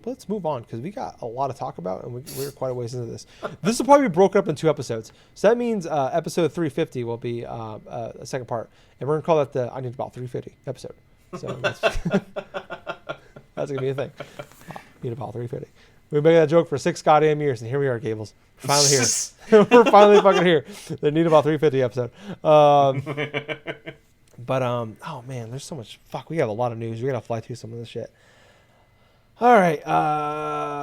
let's move on because we got a lot to talk about and we're quite a ways into this. This will probably be broken up in 2 episodes. So that means episode 350 will be a second part. And we're going to call that the I Need About 350 episode. So that's going to be a thing. Need About 350. We've been making that joke for 6 goddamn years, and here we are, Gables. We're finally here. We're finally fucking here. The Need About 350 episode. But oh man, there's so much. Fuck, we have a lot of news. We gotta fly through some of this shit. All right,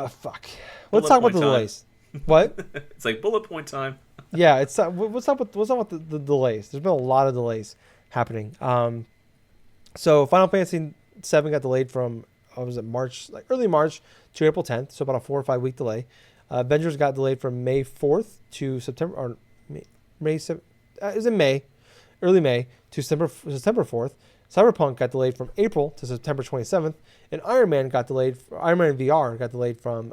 fuck. Let's talk about the delays. What? It's like bullet point time. Yeah, it's what's up with the delays? There's been a lot of delays happening. So Final Fantasy VII got delayed from March, like early March to April 10th, so about a 4 or 5 week delay. Avengers got delayed from May 4th to September, or May 7th. It was in May, early May to September 4th. Cyberpunk got delayed from April to September 27th, and Iron Man VR got delayed from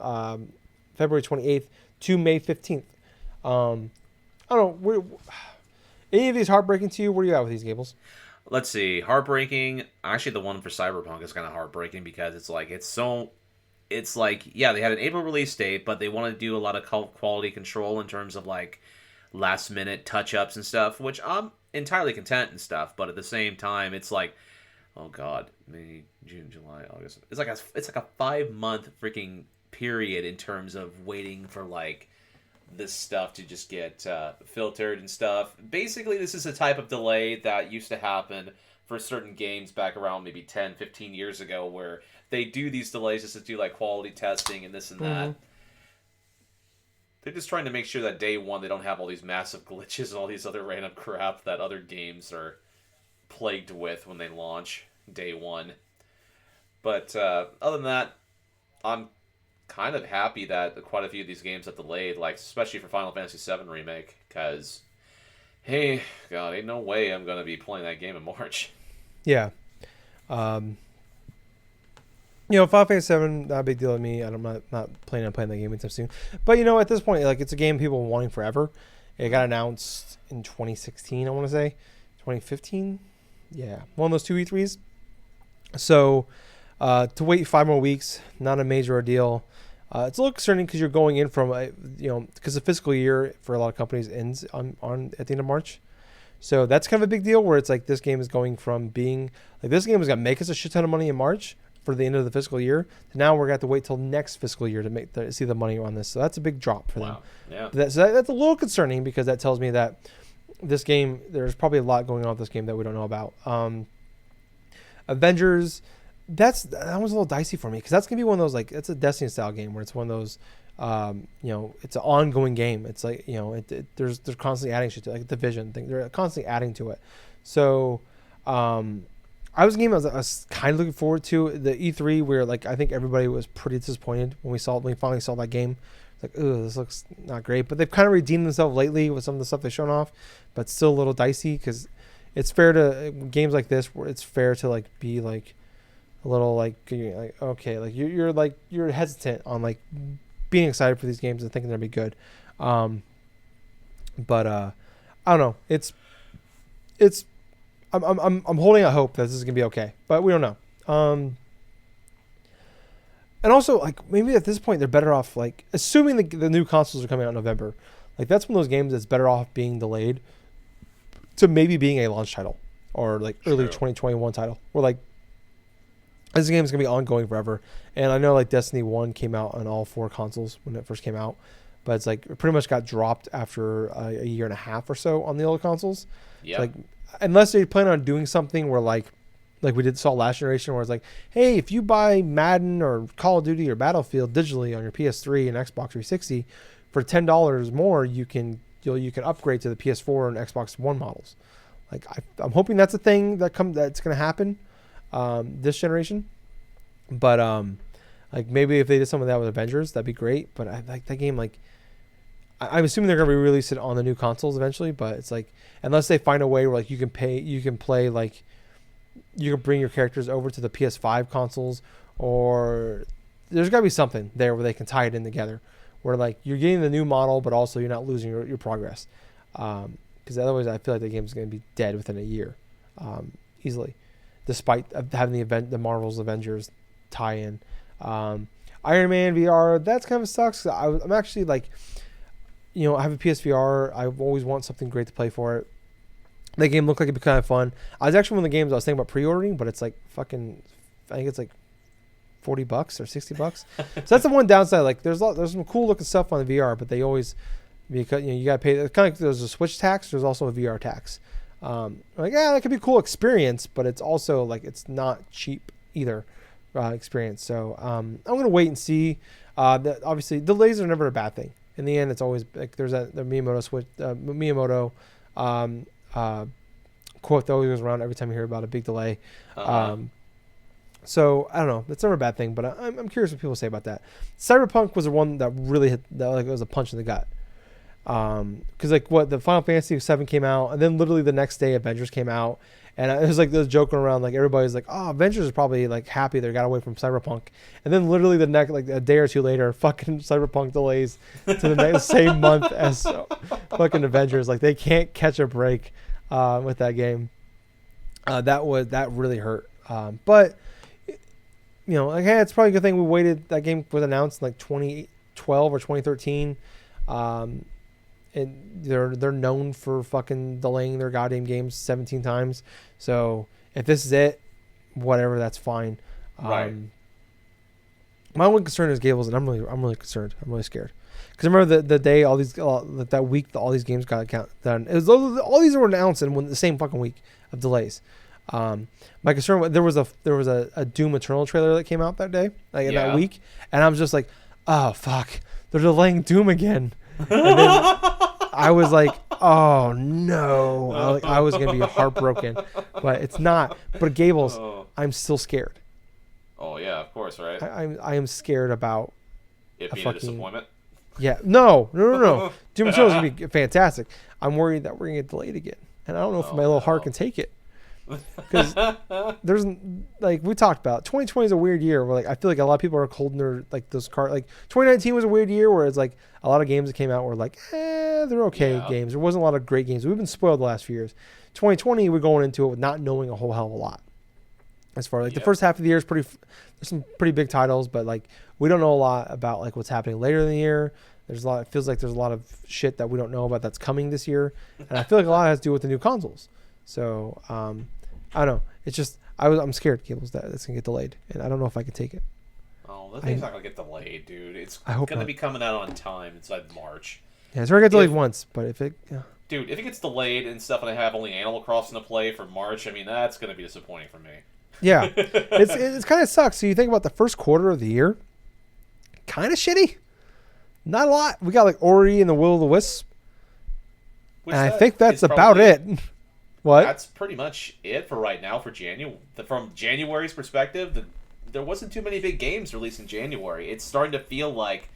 February 28th to May 15th. I don't know. Any of these heartbreaking to you? Where are you at with these, Gables? Let's see. Heartbreaking. Actually, the one for Cyberpunk is kind of heartbreaking because it's like, yeah, they had an April release date, but they want to do a lot of quality control in terms of like last minute touch ups and stuff, which I'm entirely content and stuff. But at the same time, it's like, oh god, May, June, July, August. It's like a 5-month freaking period in terms of waiting for like this stuff to just get filtered and stuff. Basically, this is a type of delay that used to happen for certain games back around maybe 10, 15 years ago, where they do these delays just to do like quality testing and this and that. They're just trying to make sure that day one they don't have all these massive glitches and all these other random crap that other games are plagued with when they launch day one. But other than that, I'm kind of happy that quite a few of these games have delayed, like especially for Final Fantasy VII Remake, because hey, god, ain't no way I'm gonna be playing that game in March. Yeah. Final Fantasy VII, not a big deal to me. I'm not planning on playing that game anytime soon. But, at this point, like, it's a game people have been wanting forever. It got announced in 2016, I want to say. 2015? Yeah. One of those 2 E3s. So, to wait 5 more weeks, not a major ordeal. It's a little concerning because you're going in from, because the fiscal year for a lot of companies ends on at the end of March. So that's kind of a big deal where it's like this game is going from being, like this game is going to make us a shit ton of money in March for the end of the fiscal year. Now we're going to have to wait till next fiscal year to see the money on this. So that's a big drop for them. Yeah. That's a little concerning because that tells me that this game, there's probably a lot going on with this game that we don't know about. Avengers, that was a little dicey for me because that's going to be one of those, like, it's a Destiny style game where it's one of those, it's an ongoing game. It's like, they're constantly adding shit to it, like the Division thing. They're constantly adding to it. So, I was kind of looking forward to the E3 where, like, I think everybody was pretty disappointed when we finally saw that game. It's like, oh, this looks not great. But they've kind of redeemed themselves lately with some of the stuff they've shown off, but still a little dicey because it's fair to games like this where it's fair to like be like a little like okay, like you're hesitant on like being excited for these games and thinking they're gonna be good. But I don't know. I'm holding out hope that this is gonna be okay, but we don't know. And also, like, maybe at this point they're better off, like, assuming the new consoles are coming out in November, like that's one of those games that's better off being delayed to maybe being a launch title or like early 2021 title, or like this game is gonna be ongoing forever. And I know like Destiny 1 came out on all 4 consoles when it first came out, but it's like it pretty much got dropped after a year and a half or so on the old consoles. Yeah. So, like, unless they plan on doing something where like we saw last generation, where it's like, hey, if you buy Madden or Call of Duty or Battlefield digitally on your PS3 and Xbox 360 for $10 more, you can upgrade to the PS4 and Xbox One models. Like I'm hoping that's a thing that's going to happen this generation. But like maybe if they did some of that with Avengers, that'd be great. But I like that game. Like I'm assuming they're going to re-release it on the new consoles eventually. But it's like unless they find a way where like you can play like. You can bring your characters over to the PS5 consoles, or there's got to be something there where they can tie it in together, where like you're getting the new model, but also you're not losing your progress. Because otherwise, I feel like the game is going to be dead within a year, easily, despite having the Marvel's Avengers tie-in. Iron Man VR, that's kind of sucks. I'm actually like, I have a PSVR. I always want something great to play for it. That game looked like it'd be kind of fun. I was actually one of the games I was thinking about pre-ordering, but it's like fucking, I think it's like $40 or $60. So that's the one downside. Like there's some cool looking stuff on the VR, but they always, because you gotta pay. It's kind of like there's a Switch tax. There's also a VR tax. That could be a cool experience, but it's also like it's not cheap either experience. So I'm gonna wait and see. Obviously, delays are never a bad thing. In the end, it's always like there's the Miyamoto Switch, Miyamoto quote that always goes around every time you hear about a big delay. So I don't know. That's never a bad thing, but I'm curious what people say about that. Cyberpunk was the one that really hit. That like it was a punch in the gut. Because like the Final Fantasy VII came out, and then literally the next day Avengers came out, and it was like those joking around like everybody's like, oh, Avengers is probably like happy they got away from Cyberpunk, and then literally the next like a day or two later, fucking Cyberpunk delays to the next same month as fucking Avengers. Like they can't catch a break with that game. That really hurt. But like hey, it's probably a good thing we waited. That game was announced in like 2012 or 2013. And they're known for fucking delaying their goddamn games 17 times. So if this is it, whatever, that's fine. Right. My only concern is Gables, and I'm really concerned. I'm really scared because I remember the day that week all these games got done. It was all these were announced in the same fucking week of delays. My concern, there was a Doom Eternal trailer that came out that day, like in that week, and I was just like, oh fuck, they're delaying Doom again. And then I was like, oh no, I was gonna be heartbroken, but it's not. But Gables, I'm still scared. Oh yeah, of course, right? I am scared about it being a disappointment. Yeah, no. Doom Eternal is gonna be fantastic. I'm worried that we're gonna get delayed again, and I don't know if my little heart can take it. Because there's like we talked about 2020 is a weird year where like I feel like a lot of people are holding their like those cards. Like 2019 was a weird year where it's like a lot of games that came out were like they're okay games. There wasn't a lot of great games. We've been spoiled the last few years. 2020 we're going into it with not knowing a whole hell of a lot. As far like the first half of the year is there's some pretty big titles, but like we don't know a lot about like what's happening later in the year. It feels like there's a lot of shit that we don't know about that's coming this year, and I feel like a lot has to do with the new consoles. So I don't know. It's just I'm scared, Gables, that it's gonna get delayed, and I don't know if I can take it. Oh, the thing's not gonna get delayed, dude. It's gonna be coming out on time inside March. Yeah, it's already got delayed once, but if it, dude, if it gets delayed and stuff, and I have only Animal Crossing to play for March, I mean that's gonna be disappointing for me. Yeah, it's kind of sucks. So you think about the first quarter of the year, kind of shitty. Not a lot. We got like Ori and the Will of the Wisp, and I think that's about it. What? That's pretty much it for right now for January. From January's perspective, there wasn't too many big games released in January. It's starting to feel like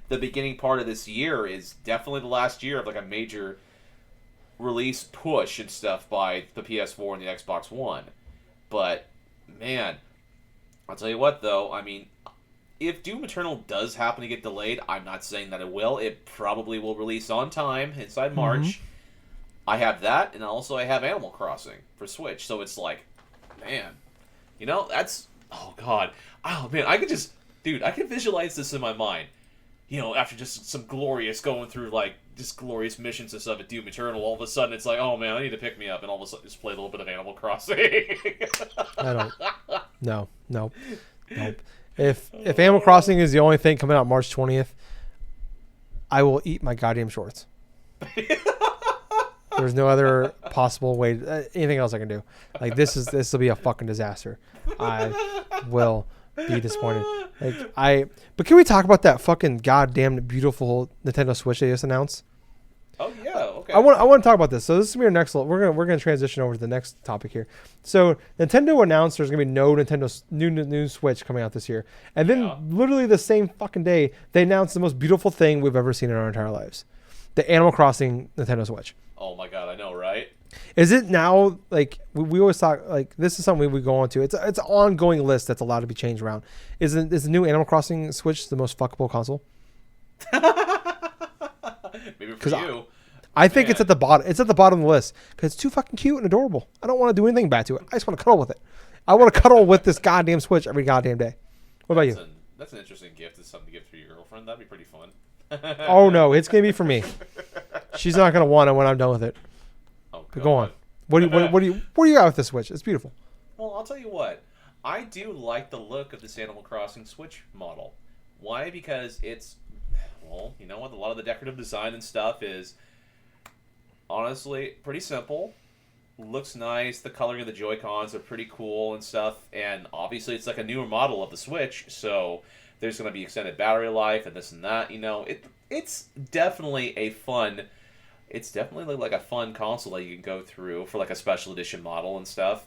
the beginning part of this year is definitely the last year of like a major release push and stuff by the PS4 and the Xbox One. But man, I'll tell you what though, I mean, if Doom Eternal does happen to get delayed, I'm not saying that it will. It probably will release on time inside March. Mm-hmm. I have that, and also I have Animal Crossing for Switch. So it's like, man, that's, oh god, oh man, I can visualize this in my mind. After just some glorious going through like just glorious missions and stuff at Doom Eternal, all of a sudden it's like, oh man, I need to pick me up, and all of a sudden just play a little bit of Animal Crossing. I don't. No. If Animal Crossing is the only thing coming out March 20th, I will eat my goddamn shorts. There's no other possible way. Anything else I can do? Like this will be a fucking disaster. I will be disappointed. But can we talk about that fucking goddamn beautiful Nintendo Switch they just announced? Oh yeah, okay. I want to talk about this. So this is gonna be our next. We're gonna transition over to the next topic here. So Nintendo announced there's gonna be no Nintendo new Switch coming out this year, and then literally the same fucking day they announced the most beautiful thing we've ever seen in our entire lives: the Animal Crossing Nintendo Switch. Oh my god, I know, right? Is it now like we always talk like this is something we go on to? It's an ongoing list that's allowed to be changed around. Is the new Animal Crossing Switch the most fuckable console? Maybe for you. I think it's at the bottom. It's at the bottom of the list because it's too fucking cute and adorable. I don't want to do anything bad to it. I just want to cuddle with it. I want to cuddle with this goddamn Switch every goddamn day. What about you? That's an interesting gift. It's something to give to your girlfriend. That'd be pretty fun. Oh no, it's gonna be for me. She's not gonna want it when I'm done with it. Oh, but go on. What do you got with the Switch? It's beautiful. Well, I'll tell you what. I do like the look of this Animal Crossing Switch model. Why? Because it's, well, you know what? A lot of the decorative design and stuff is honestly pretty simple. Looks nice. The coloring of the Joy-Cons are pretty cool and stuff. And obviously, it's like a newer model of the Switch, so there's going to be extended battery life and this and that. You know, it's definitely a fun. It's definitely like a fun console that you can go through for like a special edition model and stuff.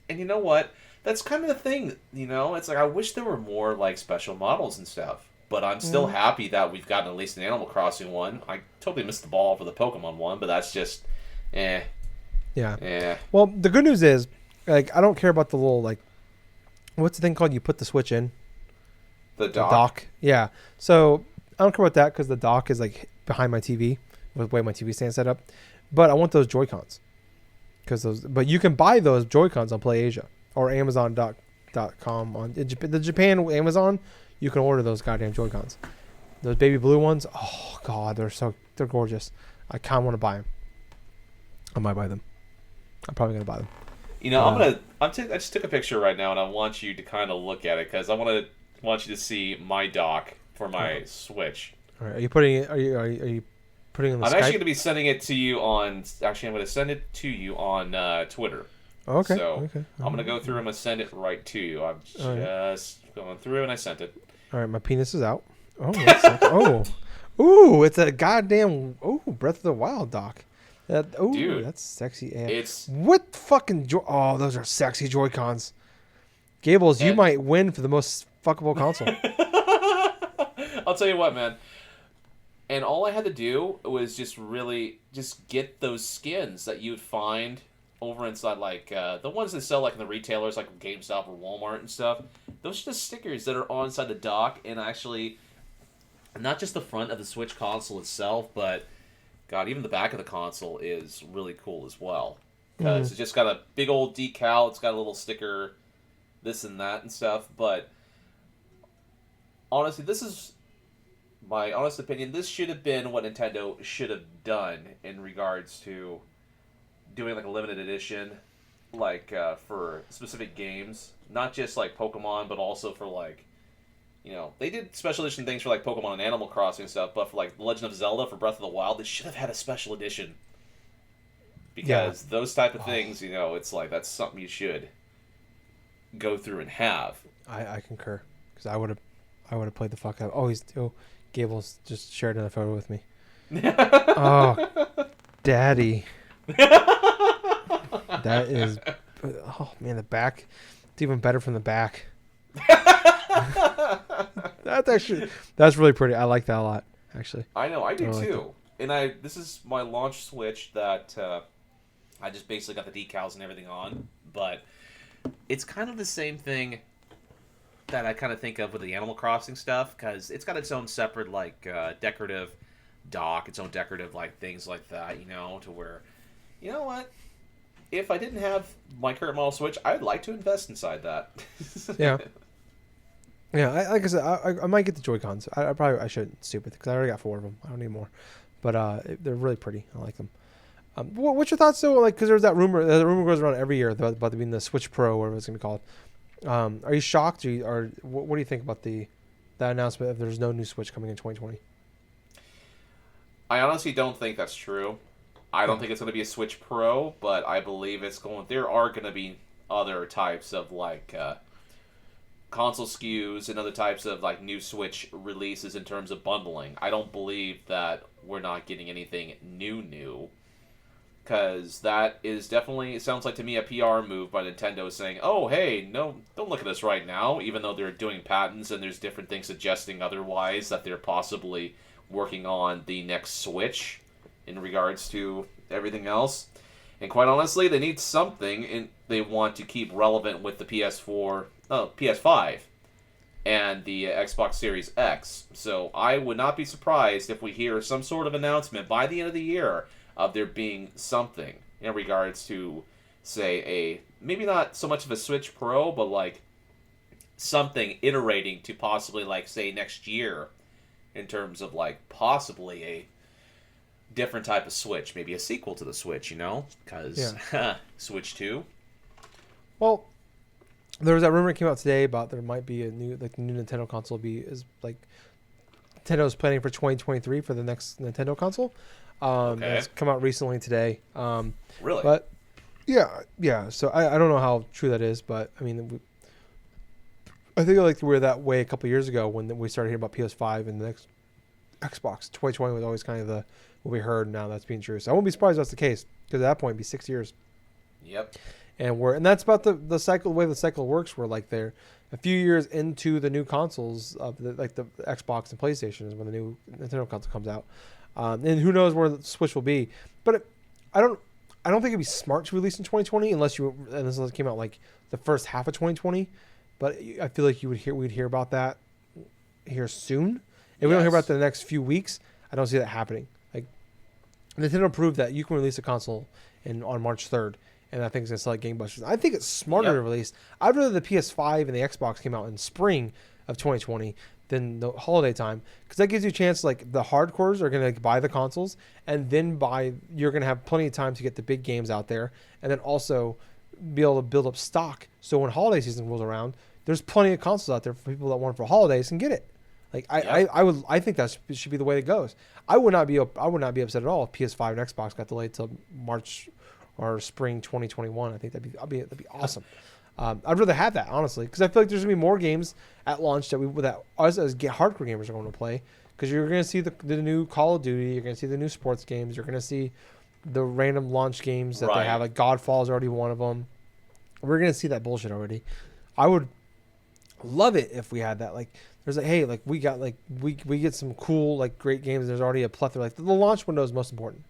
And you know what? That's kind of the thing, you know? It's like, I wish there were more, like, special models and stuff. But I'm still happy that we've gotten at least an Animal Crossing one. I totally missed the ball for the Pokemon one, but that's just, Yeah. Well, the good news is, like, I don't care about the little, like, what's the thing called? You put the Switch in? The dock? The dock. Yeah. So, I don't care about that because the dock is, like, behind my TV, with the way my TV stand's set up. But I want those Joy-Cons. But you can buy those Joy-Cons on PlayAsia. Or Amazon.com on the Japan Amazon, you can order those goddamn Joy-Cons. Those baby blue ones, oh god, they're gorgeous. I kind of want to buy them. I might buy them. I'm probably gonna buy them. You know, I just took a picture right now, and I want you to kind of look at it because I want you to see my dock for my Switch. All right, are you putting it? Are you putting it on the Skype? I'm actually going to be sending it to you on. Actually, I'm going to send it to you on Twitter. Okay. So I'm going to go through and I'm going to send it right to you. I'm just going through and I sent it. All right, my penis is out. Oh, ooh, it's a goddamn Breath of the Wild dock. Dude, that's sexy. It's what fucking those are sexy Joy-Cons. Gables, you might win for the most fuckable console. I'll tell you what, man. And all I had to do was just get those skins that you'd find over inside, like, the ones that sell, like, in the retailers, like GameStop or Walmart and stuff. Those are just stickers that are on inside the dock, and actually, not just the front of the Switch console itself, but, God, even the back of the console is really cool as well. Because it's just got a big old decal, it's got a little sticker, this and that and stuff, but, honestly, this is my honest opinion. This should have been what Nintendo should have done in regards to doing like a limited edition, like for specific games, not just like Pokemon, but also for like, you know, they did special edition things for like Pokemon and Animal Crossing and stuff, but for like Legend of Zelda, for Breath of the Wild, they should have had a special edition. Because those type of things, you know, it's like that's something you should go through and have. I concur, because I would have played the fuck out. Gables just shared another photo with me. Oh, daddy. That is, oh man, the back. It's even better from the back. That's really pretty. I like that a lot, actually. I know, I do too. Like and this is my launch Switch that I just basically got the decals and everything on, but it's kind of the same thing that I kind of think of with the Animal Crossing stuff, because it's got its own separate like decorative dock, its own decorative like things like that, you know, to where, you know what, if I didn't have my current model Switch, I'd like to invest inside that. Yeah. Like I said, I might get the Joy-Cons. I shouldn't, stupid, because I already got 4 of them. I don't need more, but they're really pretty. I like them. What's your thoughts though? Like, because there's that rumor. The rumor goes around every year about being the Switch Pro, or whatever it's gonna be called. Are you shocked, or what do you think about that announcement if there's no new Switch coming in 2020? I honestly don't think that's true. I don't think it's going to be a Switch Pro, but I believe there are going to be other types of like console SKUs and other types of like new Switch releases in terms of bundling. I don't believe that we're not getting anything new. Because that is definitely, it sounds like to me, a PR move by Nintendo saying, oh, hey, no, don't look at us right now, even though they're doing patents and there's different things suggesting otherwise, that they're possibly working on the next Switch in regards to everything else. And quite honestly, they need something, and they want to keep relevant with the PS5, and the Xbox Series X. So I would not be surprised if we hear some sort of announcement by the end of the year of there being something in regards to, say, maybe not so much of a Switch Pro, but like something iterating to possibly like say next year in terms of like possibly a different type of Switch, maybe a sequel to the Switch, you know, because Yeah. Switch 2. Well, there was that rumor that came out today about there might be a new like the new Nintendo console is like Nintendo's planning for 2023 for the next Nintendo console. Okay. That's come out recently today. Really? But yeah. So I don't know how true that is, but I mean, I think like we were that way a couple years ago when we started hearing about PS5 and the next Xbox. 2020 was always kind of the what we heard. Now that's being true. So I won't be surprised if that's the case because at that point it'd be 6 years. Yep. And that's about the cycle. The way the cycle works, we're like they're a few years into the new consoles of the Xbox and PlayStation is when the new Nintendo console comes out, and who knows where the Switch will be. But I don't think it'd be smart to release in 2020 unless it came out like the first half of 2020. But I feel like we'd hear about that here soon. If we don't hear about it in the next few weeks, I don't see that happening. Like Nintendo proved that you can release a console on March 3rd. And that thing's going to sell like gangbusters. I think it's smarter to release. I'd rather the PS5 and the Xbox came out in spring of 2020 than the holiday time. Because that gives you a chance, like, the hardcores are going to buy the consoles. And then you're going to have plenty of time to get the big games out there. And then also be able to build up stock. So when holiday season rolls around, there's plenty of consoles out there for people that want it for holidays and get it. Like, I think that should be the way it goes. I would not be upset at all if PS5 and Xbox got delayed till March or spring 2021. I think that'd be awesome. I'd rather have that honestly because I feel like there's gonna be more games at launch that us as hardcore gamers are going to play because you're gonna see the new Call of Duty, you're gonna see the new sports games, you're gonna see the random launch games that they have. Like Godfall is already one of them. We're gonna see that bullshit already. I would love it if we had that. Like there's like hey like we got like we get some cool like great games. There's already a plethora. Like the launch window is most important.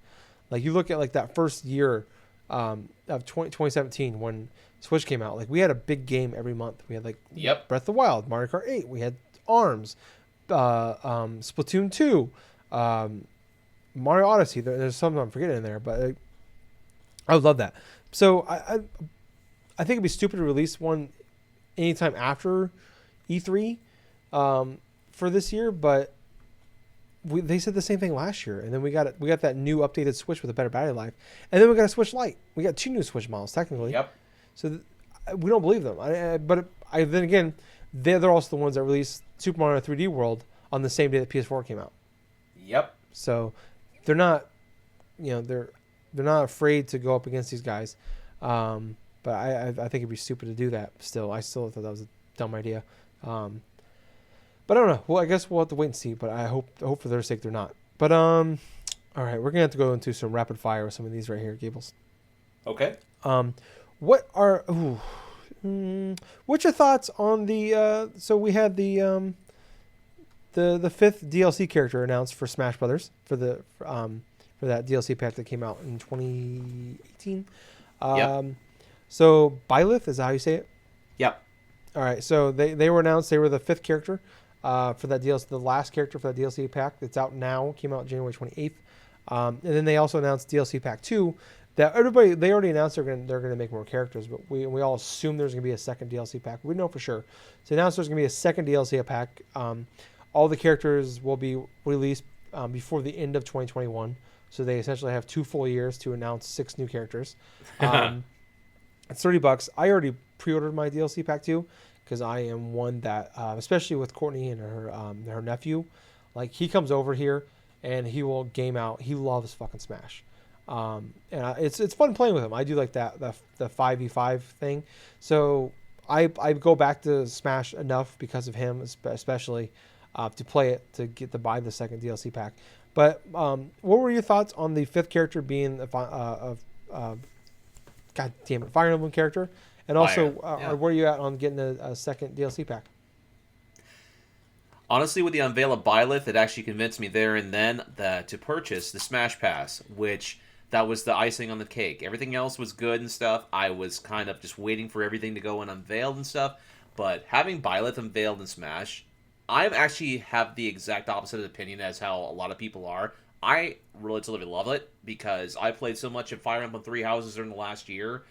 Like you look at like that first year of 2017 when Switch came out, like we had a big game every month. We had like Breath of the Wild, Mario Kart 8, we had ARMS, Splatoon 2, Mario Odyssey. There's something I'm forgetting in there, but I would love that. So I think it'd be stupid to release one anytime after E3 for this year, but they said the same thing last year, and then we got that new updated Switch with a better battery life, and then we got a Switch Lite. We got two new Switch models technically. Yep. So we don't believe them. But then again, they're also the ones that released Super Mario 3D World on the same day that PS4 came out. Yep. So they're not, they're not afraid to go up against these guys. But I think it'd be stupid to do that. I still thought that was a dumb idea. But I don't know. Well, I guess we'll have to wait and see. But I hope for their sake they're not. But all right, we're gonna have to go into some rapid fire with some of these right here, Gables. Okay. What's your thoughts on the? So we had the fifth DLC character announced for Smash Brothers for that DLC pack that came out in 2018. So Byleth, is that how you say it? Yep. All right. So they were announced. They were the fifth character for that DLC, the last character for that DLC pack that's out now. Came out January 28th. And then they also announced DLC Pack 2 that they already announced they're gonna make more characters, but we all assume there's gonna be a second DLC pack. We know for sure. So announced there's gonna be a second DLC pack. All the characters will be released before the end of 2021. So they essentially have 2 full years to announce 6 new characters. It's $30. I already pre-ordered my DLC Pack 2 because I am one that, especially with Courtney and her nephew, like he comes over here and he will game out. He loves fucking Smash. And it's fun playing with him. I do like the 5v5 thing. So I go back to Smash enough because of him, especially to play it to buy the second DLC pack. But what were your thoughts on the fifth character being God damn it, Fire Emblem character? And also, where are you at on getting a second DLC pack? Honestly, with the unveil of Byleth, it actually convinced me there and then to purchase the Smash Pass, which that was the icing on the cake. Everything else was good and stuff. I was kind of just waiting for everything to go and unveiled and stuff. But having Byleth unveiled in Smash, I actually have the exact opposite opinion as how a lot of people are. I relatively love it because I played so much of Fire Emblem Three Houses during the last year,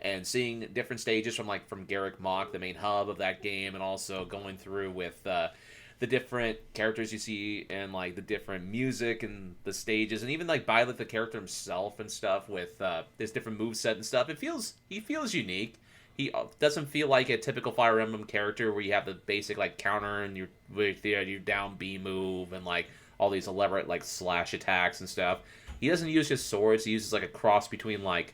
and seeing different stages from Garrick Mach, the main hub of that game, and also going through with the different characters you see and like the different music and the stages, and even like Byleth, the character himself and stuff with his different moveset and stuff. He feels unique. He doesn't feel like a typical Fire Emblem character where you have the basic like counter and your down B move and like all these elaborate like slash attacks and stuff. He doesn't use his swords. He uses like a cross between like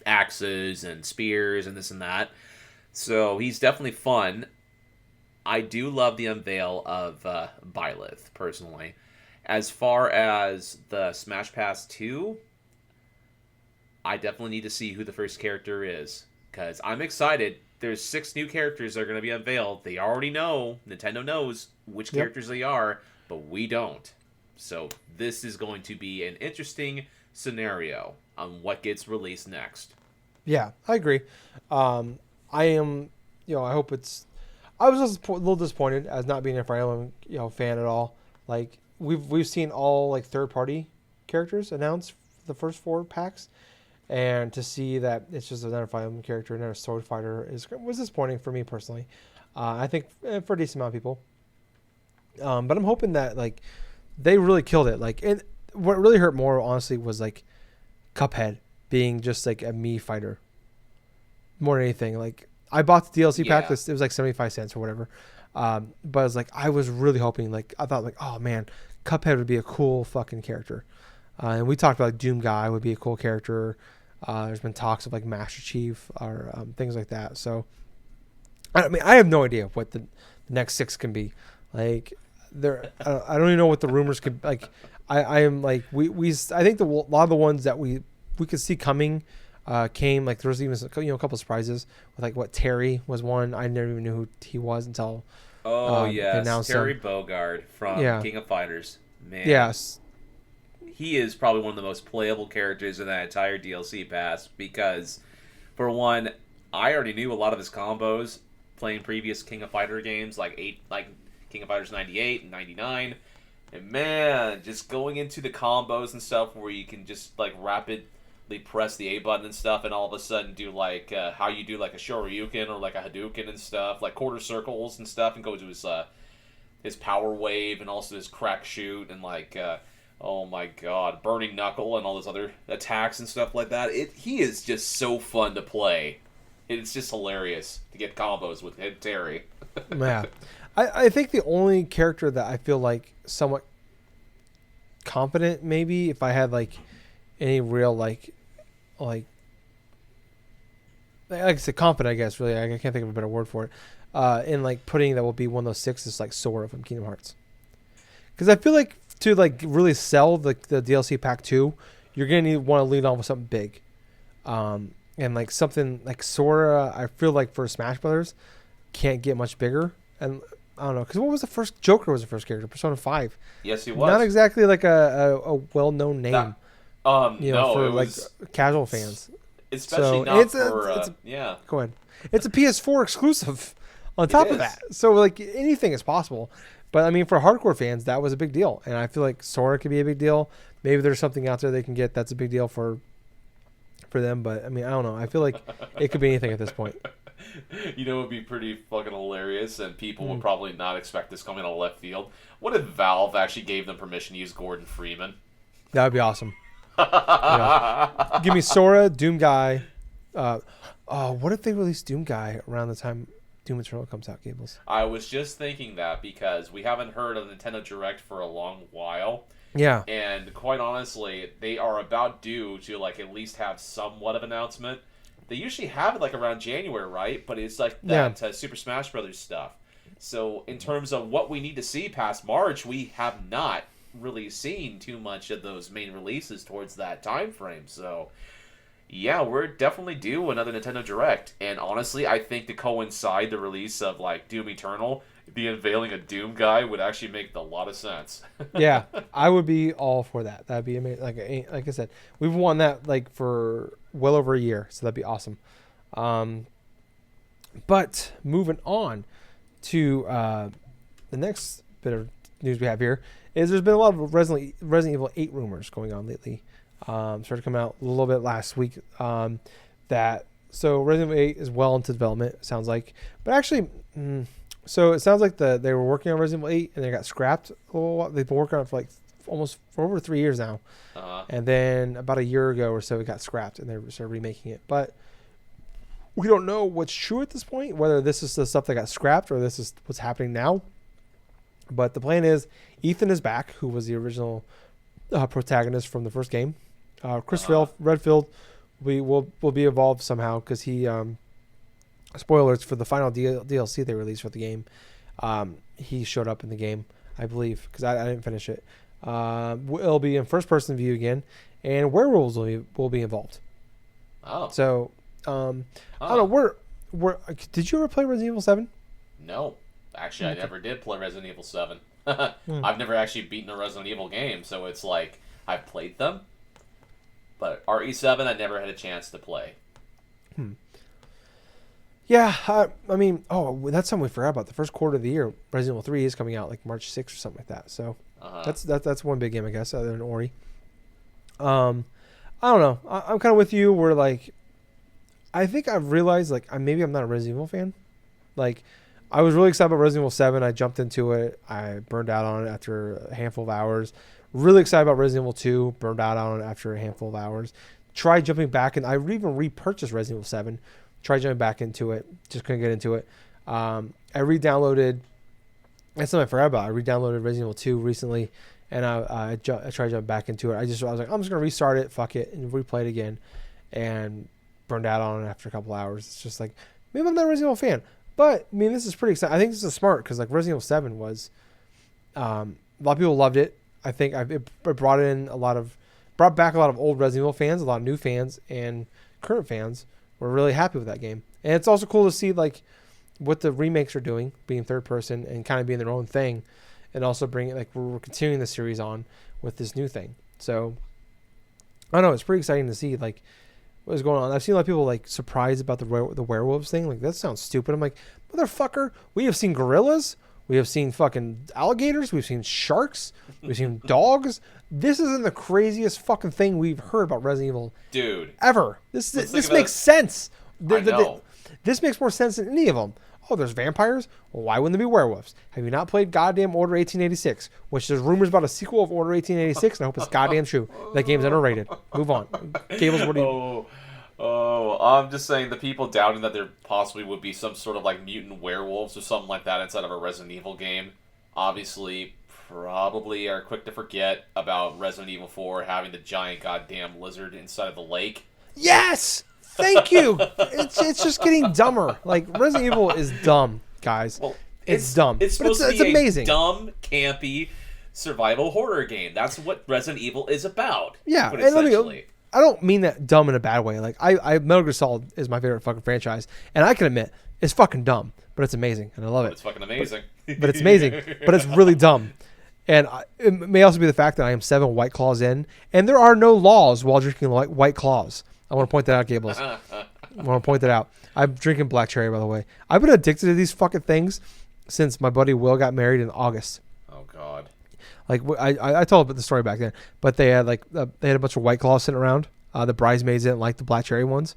axes and spears and this and that. So he's definitely fun. I do love the unveil of Byleth, personally. As far as the Smash Pass 2, I definitely need to see who the first character is. Because I'm excited. There's 6 new characters that are going to be unveiled. They already know, Nintendo knows which characters they are, but we don't. So this is going to be an interesting scenario on what gets released next. Yeah, I agree. I am, I hope it's. I was just a little disappointed as not being a Fire Emblem, fan at all. Like we've seen all like third party characters announced for the first 4 packs, and to see that it's just another Fire Emblem character, another sword fighter, was disappointing for me personally. I think for a decent amount of people. But I'm hoping that like they really killed it. Like, and what really hurt more honestly was like Cuphead being just like a Mii fighter more than anything. Like I bought the DLC pack. It was like 75 cents or whatever. But I was like, I was really hoping, like, I thought like, oh man, Cuphead would be a cool fucking character. And we talked about like, Doom Guy would be a cool character. There's been talks of like Master Chief or things like that. So I mean, I have no idea what the next 6 can be. Like I don't even know what the rumors could like. I am like I think a lot of the ones that we could see coming came. Like there was even a couple of surprises with like what Terry was one. I never even knew who he was until yes, Terry Bogard from King of Fighters. Man, yes, he is probably one of the most playable characters in that entire DLC pass because, for one, I already knew a lot of his combos playing previous King of Fighter games like King of Fighters 98 and 99. And man, just going into the combos and stuff where you can just like rapidly press the A button and stuff, and all of a sudden do like how you do like a Shoryuken or like a Hadouken and stuff, like quarter circles and stuff, and go to his power wave and also his crack shoot and like oh my god, burning knuckle and all those other attacks and stuff like that. He is just so fun to play. It's just hilarious to get combos with Terry. Yeah. I think the only character that I feel like somewhat confident, maybe if I had like any real like I said confident, I guess really I can't think of a better word for it. In like putting that will be one of those 6 is like Sora from Kingdom Hearts, because I feel like to like really sell the DLC pack 2, you're gonna want to lead on with something big, and like something like Sora. I feel like for Smash Brothers can't get much bigger. And I don't know, because what was the first? Joker was the first character, Persona 5. Yes, he was. Not exactly like a well-known name. No, for like casual fans. Especially not for yeah. Go ahead. It's a PS4 exclusive on top of that. So like anything is possible. But I mean, for hardcore fans, that was a big deal. And I feel like Sora could be a big deal. Maybe there's something out there they can get that's a big deal for them. But I mean, I don't know. I feel like it could be anything at this point. You know, it would be pretty fucking hilarious, and people would probably not expect this coming out of left field. What if Valve actually gave them permission to use Gordon Freeman? That would be awesome. Give me Sora, Doom Guy. What if they release Doom Guy around the time Doom Eternal comes out, Gables? I was just thinking that because we haven't heard of Nintendo Direct for a long while. Yeah. And quite honestly, they are about due to like at least have somewhat of an announcement. They usually have it like around January, right? But it's like that Super Smash Brothers stuff. So in terms of what we need to see past March, we have not really seen too much of those main releases towards that time frame. So yeah, we're definitely due another Nintendo Direct. And honestly, I think to coincide the release of like Doom Eternal, the unveiling of Doom Guy would actually make a lot of sense. Yeah, I would be all for that. That'd be amazing. Like I said, we've won that like for well over a year, so that'd be awesome. But moving on to the next bit of news we have here is there's been a lot of Resident Evil 8 rumors going on lately. Started coming out a little bit last week that So Resident Evil 8 is well into development, it sounds like. But actually, so it sounds like they were working on Resident Evil 8 and they got scrapped a little while. They've been working on it for like almost for over 3 years now. And then about a year ago or so, it got scrapped and they started remaking it. But we don't know what's true at this point, whether this is the stuff that got scrapped or this is what's happening now. But the plan is Ethan is back, who was the original protagonist from the first game. Chris Redfield will be involved somehow because he spoilers for the final DLC they released for the game. He showed up in the game, I believe, because I didn't finish it. It'll be in first person view again, and werewolves will be involved. Oh, so I don't know. Did you ever play Resident Evil 7? No, actually, I never did play Resident Evil 7. I've never actually beaten a Resident Evil game, so it's like I've played them, but RE7 I never had a chance to play. Yeah, I mean, that's something we forgot about. The first quarter of the year, Resident Evil 3 is coming out like March 6th or something like that. So that's one big game, I guess, other than Ori. I don't know. I'm kind of with you. Where like, I think I've realized like maybe I'm not a Resident Evil fan. Like, I was really excited about Resident Evil 7. I jumped into it. I burned out on it after a handful of hours. Really excited about Resident Evil 2. Burned out on it after a handful of hours. Tried jumping back, and I even repurchased Resident Evil 7. Tried jumping back into it. Just couldn't get into it. I re-downloaded. That's something I forgot about. I re-downloaded Resident Evil 2 recently, and I tried jumping back into it. I was like, I'm just going to restart it. Fuck it. And replay it again. And burned out on it after a couple hours. It's just like, maybe I'm not a Resident Evil fan. But, I mean, this is pretty exciting. I think this is smart because, like, Resident Evil 7 was... a lot of people loved it. I think it brought back a lot of old Resident Evil fans, a lot of new fans, and current fans were really happy with that game. And it's also cool to see, like, what the remakes are doing, being third person and kind of being their own thing, and also bringing, like, we're continuing the series on with this new thing. So, I don't know, it's pretty exciting to see, like, what is going on. I've seen a lot of people, like, surprised about the werewolves thing. Like, that sounds stupid. I'm like, motherfucker, we have seen gorillas. We have seen fucking alligators. We've seen sharks. We've seen dogs. This isn't the craziest fucking thing we've heard about Resident Evil, dude, ever. This makes sense. I know. This makes more sense than any of them. Oh, there's vampires? Well, why wouldn't there be werewolves? Have you not played goddamn Order 1886? Which there's rumors about a sequel of Order 1886, and I hope it's goddamn true. That game's underrated. Move on. Gables, what do you... I'm just saying the people doubting that there possibly would be some sort of like mutant werewolves or something like that inside of a Resident Evil game, obviously probably are quick to forget about Resident Evil 4 having the giant goddamn lizard inside of the lake. Yes! Thank you! It's just getting dumber. Like, Resident Evil is dumb, guys. Well, it's dumb. It's supposed to be amazing. A dumb, campy survival horror game. That's what Resident Evil is about. Yeah, and I don't mean that dumb in a bad way. Like, Metal Gear Solid is my favorite fucking franchise, and I can admit it's fucking dumb, but it's amazing, and I love it. It's fucking amazing. But it's amazing, but it's really dumb. And it may also be the fact that I am 7 White Claws in, and there are no laws while drinking White Claws. I want to point that out, Gables. I want to point that out. I'm drinking Black Cherry, by the way. I've been addicted to these fucking things since my buddy Will got married in August. Oh, God. Like, I told the story back then, but they had a bunch of White Claws sitting around. The bridesmaids didn't like the Black Cherry ones,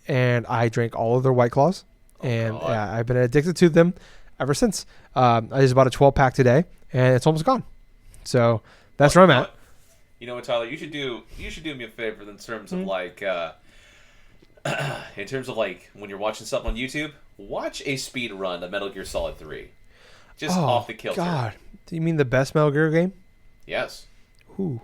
and I drank all of their White Claws, I've been addicted to them ever since. I just bought a 12-pack today, and it's almost gone. So that's where I'm at. You know what, Tyler? You should do me a favor in terms of like, in terms of like when you're watching something on YouTube, watch a speed run of Metal Gear Solid 3, just off the kilter. God. Do you mean the best Metal Gear game? Yes. Ooh.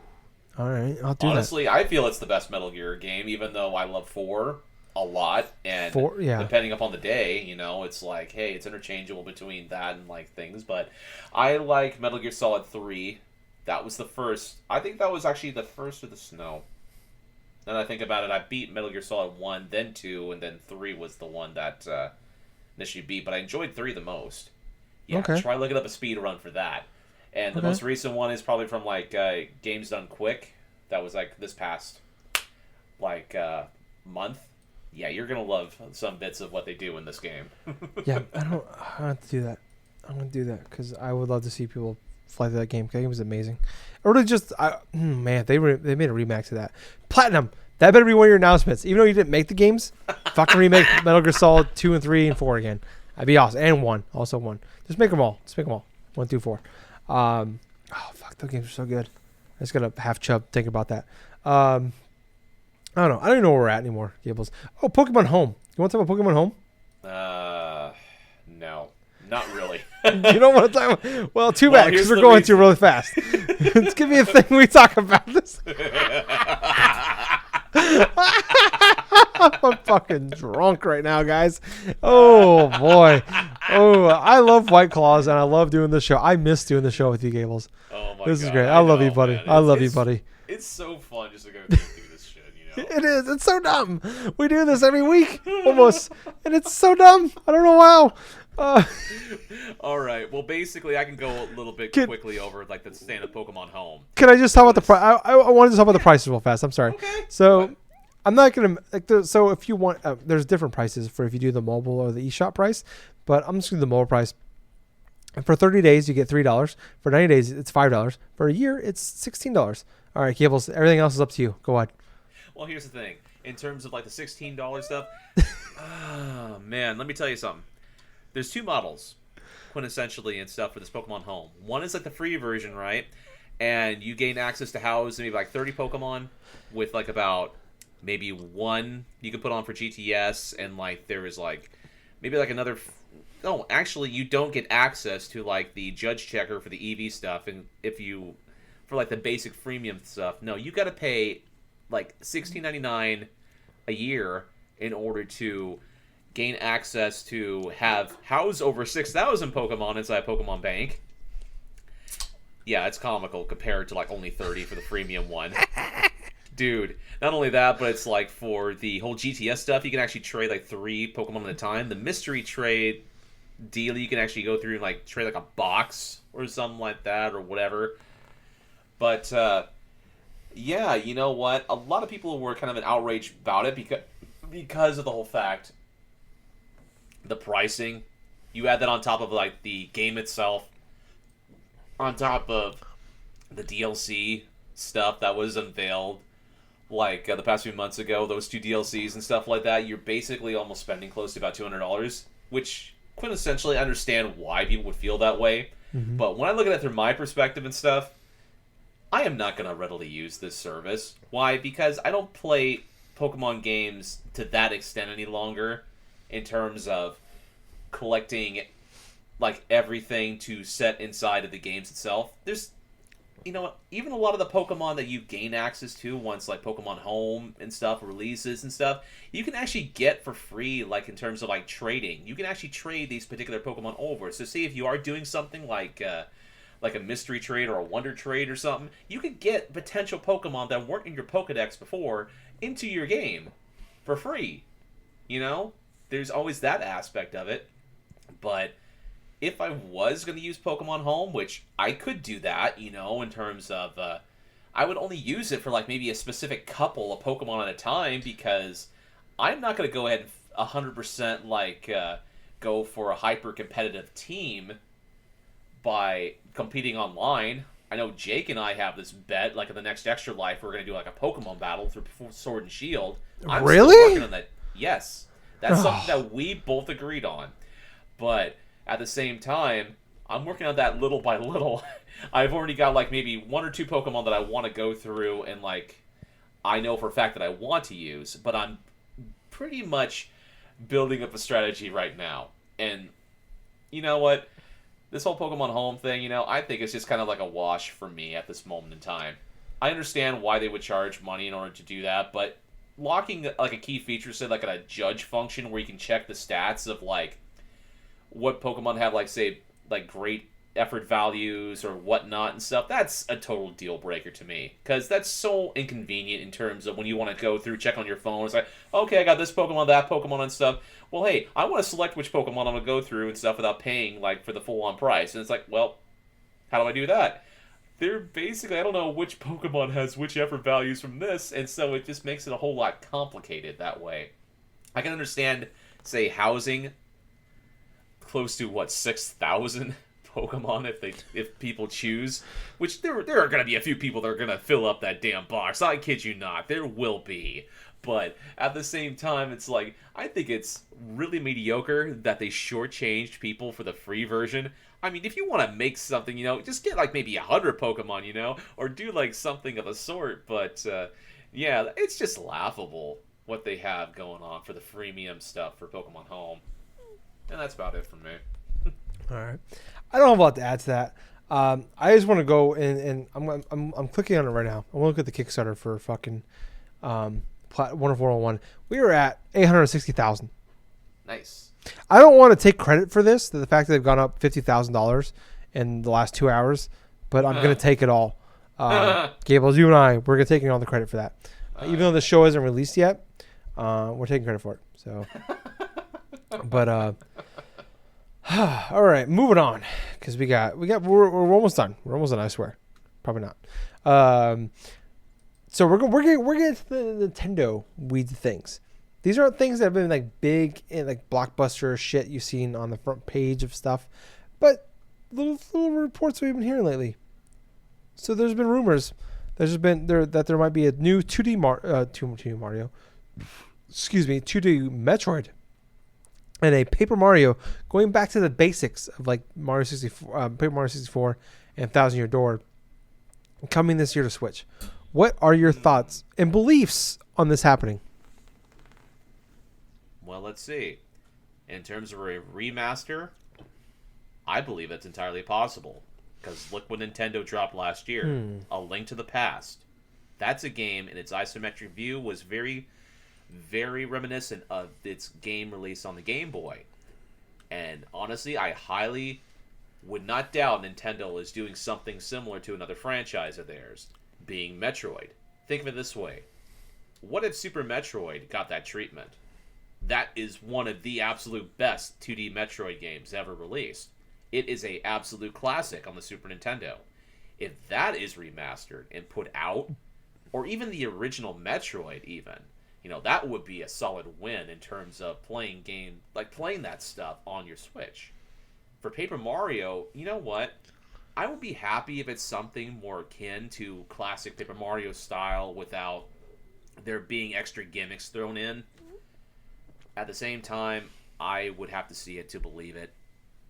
All right, I'll do Honestly, I feel it's the best Metal Gear game, even though I love 4 a lot. And depending upon the day, you know, it's like, hey, it's interchangeable between that and like things. But I like Metal Gear Solid 3. That was the first. I think that was actually the first of the snow. Now that I think about it, I beat Metal Gear Solid 1, then 2, and then 3 was the one that initially beat. But I enjoyed 3 the most. Yeah, try looking up a speed run for that. And the most recent one is probably from, like, Games Done Quick. That was, like, this past, like, month. Yeah, you're going to love some bits of what they do in this game. Yeah, I have to do that. I'm going to do that because I would love to see people fly through that game. That game was amazing. Or really just, man, they made a remake to that. Platinum, That better be one of your announcements. Even though you didn't make the games, fucking remake Metal Gear Solid 2 and 3 and 4 again. That'd be awesome. And 1. Also 1. Just make them all. 1 through 4. Oh, fuck. Those games are so good. I just got a half chub thinking about that. I don't know. I don't even know where we're at anymore, Gables. Oh, Pokemon Home. You want to talk about Pokemon Home? No. Not really. You don't want to talk about... Well, too bad, because we're going too really fast. It's going to be a thing we talk about this. I'm fucking drunk right now, guys. Oh, boy. Oh, I love White Claws, and I love doing this show. I miss doing the show with you, Gables. Oh, my God. This is great. I love you, buddy. I love you, buddy. It's so fun just to go through this shit, you know? It is. It's so dumb. We do this every week, almost. And it's so dumb. I don't know how. All right. Well, basically, I can go a little bit quickly over like the stand of Pokemon Home. Can I just talk about the price? I wanted to talk about the prices real fast. I'm sorry. Okay. So I'm not gonna like. So if you want, there's different prices for if you do the mobile or the eShop price, but I'm just doing the mobile price. For 30 days, you get $3. For 90 days, it's $5. For a year, it's $16. All right, Gables. Everything else is up to you. Go on. Well, here's the thing. In terms of like the $16 stuff, oh, man, let me tell you something. There's 2 models, quintessentially, and stuff for this Pokemon Home. One is like the free version, right? And you gain access to house maybe like 30 Pokemon with like about maybe 1 you can put on for GTS, and like there is like maybe like another... No, actually, you don't get access to like the judge checker for the EV stuff, and if you... for like the basic freemium stuff, no, you got to pay like $16.99 a year in order to gain access to house over 6,000 Pokemon inside Pokemon Bank. Yeah, it's comical compared to like only 30 for the freemium one. Dude, not only that, but it's like for the whole GTS stuff, you can actually trade like 3 Pokemon at a time. The mystery trade deal, you can actually go through and like trade like a box or something like that or whatever. But yeah, you know what? A lot of people were kind of an outrage about it because of the whole fact, the pricing. You add that on top of like the game itself, on top of the DLC stuff that was unveiled like the past few months ago, those 2 DLCs and stuff like that. You're basically almost spending close to about $200, which quintessentially I understand why people would feel that way. Mm-hmm. But when I look at it through my perspective and stuff, I am not going to readily use this service. Why? Because I don't play Pokemon games to that extent any longer in terms of collecting like everything to set inside of the games itself. There's, you know, even a lot of the Pokemon that you gain access to once like Pokemon Home and stuff releases and stuff, you can actually get for free, like in terms of like trading. You can actually trade these particular Pokemon over. So see if you are doing something like a mystery trade or a wonder trade or something, you could get potential Pokemon that weren't in your Pokedex before into your game for free. You know? There's always that aspect of it. But if I was going to use Pokemon Home, which I could do that, you know, in terms of... I would only use it for like maybe a specific couple of Pokemon at a time, because I'm not going to go ahead and 100% like go for a hyper-competitive team by competing online. I know Jake and I have this bet, like in the next Extra Life, we're going to do like a Pokemon battle through Sword and Shield. I'm really? Still working on that. Yes. That's something that we both agreed on. But at the same time, I'm working on that little by little. I've already got like maybe 1 or 2 Pokemon that I want to go through and like I know for a fact that I want to use, but I'm pretty much building up a strategy right now. And you know what? This whole Pokemon Home thing, you know, I think it's just kind of like a wash for me at this moment in time. I understand why they would charge money in order to do that, but locking like a key feature, say like a judge function where you can check the stats of like what Pokemon have, like say like great effort values or whatnot and stuff, that's a total deal breaker to me, because that's so inconvenient in terms of when you want to go through, check on your phone, it's like, okay, I got this Pokemon, that Pokemon and stuff. Well, hey, I want to select which Pokemon I'm going to go through and stuff without paying like for the full-on price. And it's like, well, how do I do that? They're basically, I don't know which Pokemon has which effort values from this, and so it just makes it a whole lot complicated that way. I can understand, say, housing close to, 6,000 Pokemon if people choose. Which there are going to be a few people that are going to fill up that damn box. I kid you not, there will be. But at the same time, it's like, I think it's really mediocre that they shortchanged people for the free version. I mean, if you want to make something, just get like maybe 100 Pokemon, or do like something of a sort. But yeah, it's just laughable what they have going on for the freemium stuff for Pokemon Home. And that's about it for me. All right, I don't have a lot to add to that. I just want to go and I'm clicking on it right now. I want to look at the Kickstarter for fucking Wonderful 101. We were at 860,000. Nice. I don't want to take credit for this, the fact that they've gone up $50,000 in the last 2 hours, but I'm going to take it all. Gables, you and I, we're going to take all the credit for that. Even though the show isn't released yet, we're taking credit for it. So, but all right, moving on, because we're almost done. We're almost done, I swear. Probably not. So we're getting to the Nintendo weed things. These aren't things that have been like big and like blockbuster shit you've seen on the front page of stuff, but little reports we've been hearing lately. So there's been rumors. That there might be a new 2D Mario, 2D Metroid, and a Paper Mario going back to the basics of like Mario 64, Paper Mario 64, and Thousand Year Door, coming this year to Switch. What are your thoughts and beliefs on this happening? Well, let's see. In terms of a remaster, I believe it's entirely possible. Because look what Nintendo dropped last year. A Link to the Past. That's a game, in its isometric view, was very, very reminiscent of its game release on the Game Boy. And honestly, I highly would not doubt Nintendo is doing something similar to another franchise of theirs, being Metroid. Think of it this way. What if Super Metroid got that treatment? That is one of the absolute best 2D Metroid games ever released. It is a absolute classic on the Super Nintendo. If that is remastered and put out, or even the original Metroid even, that would be a solid win in terms of playing that stuff on your Switch. For Paper Mario, you know what? I would be happy if it's something more akin to classic Paper Mario style without there being extra gimmicks thrown in. At the same time, I would have to see it to believe it,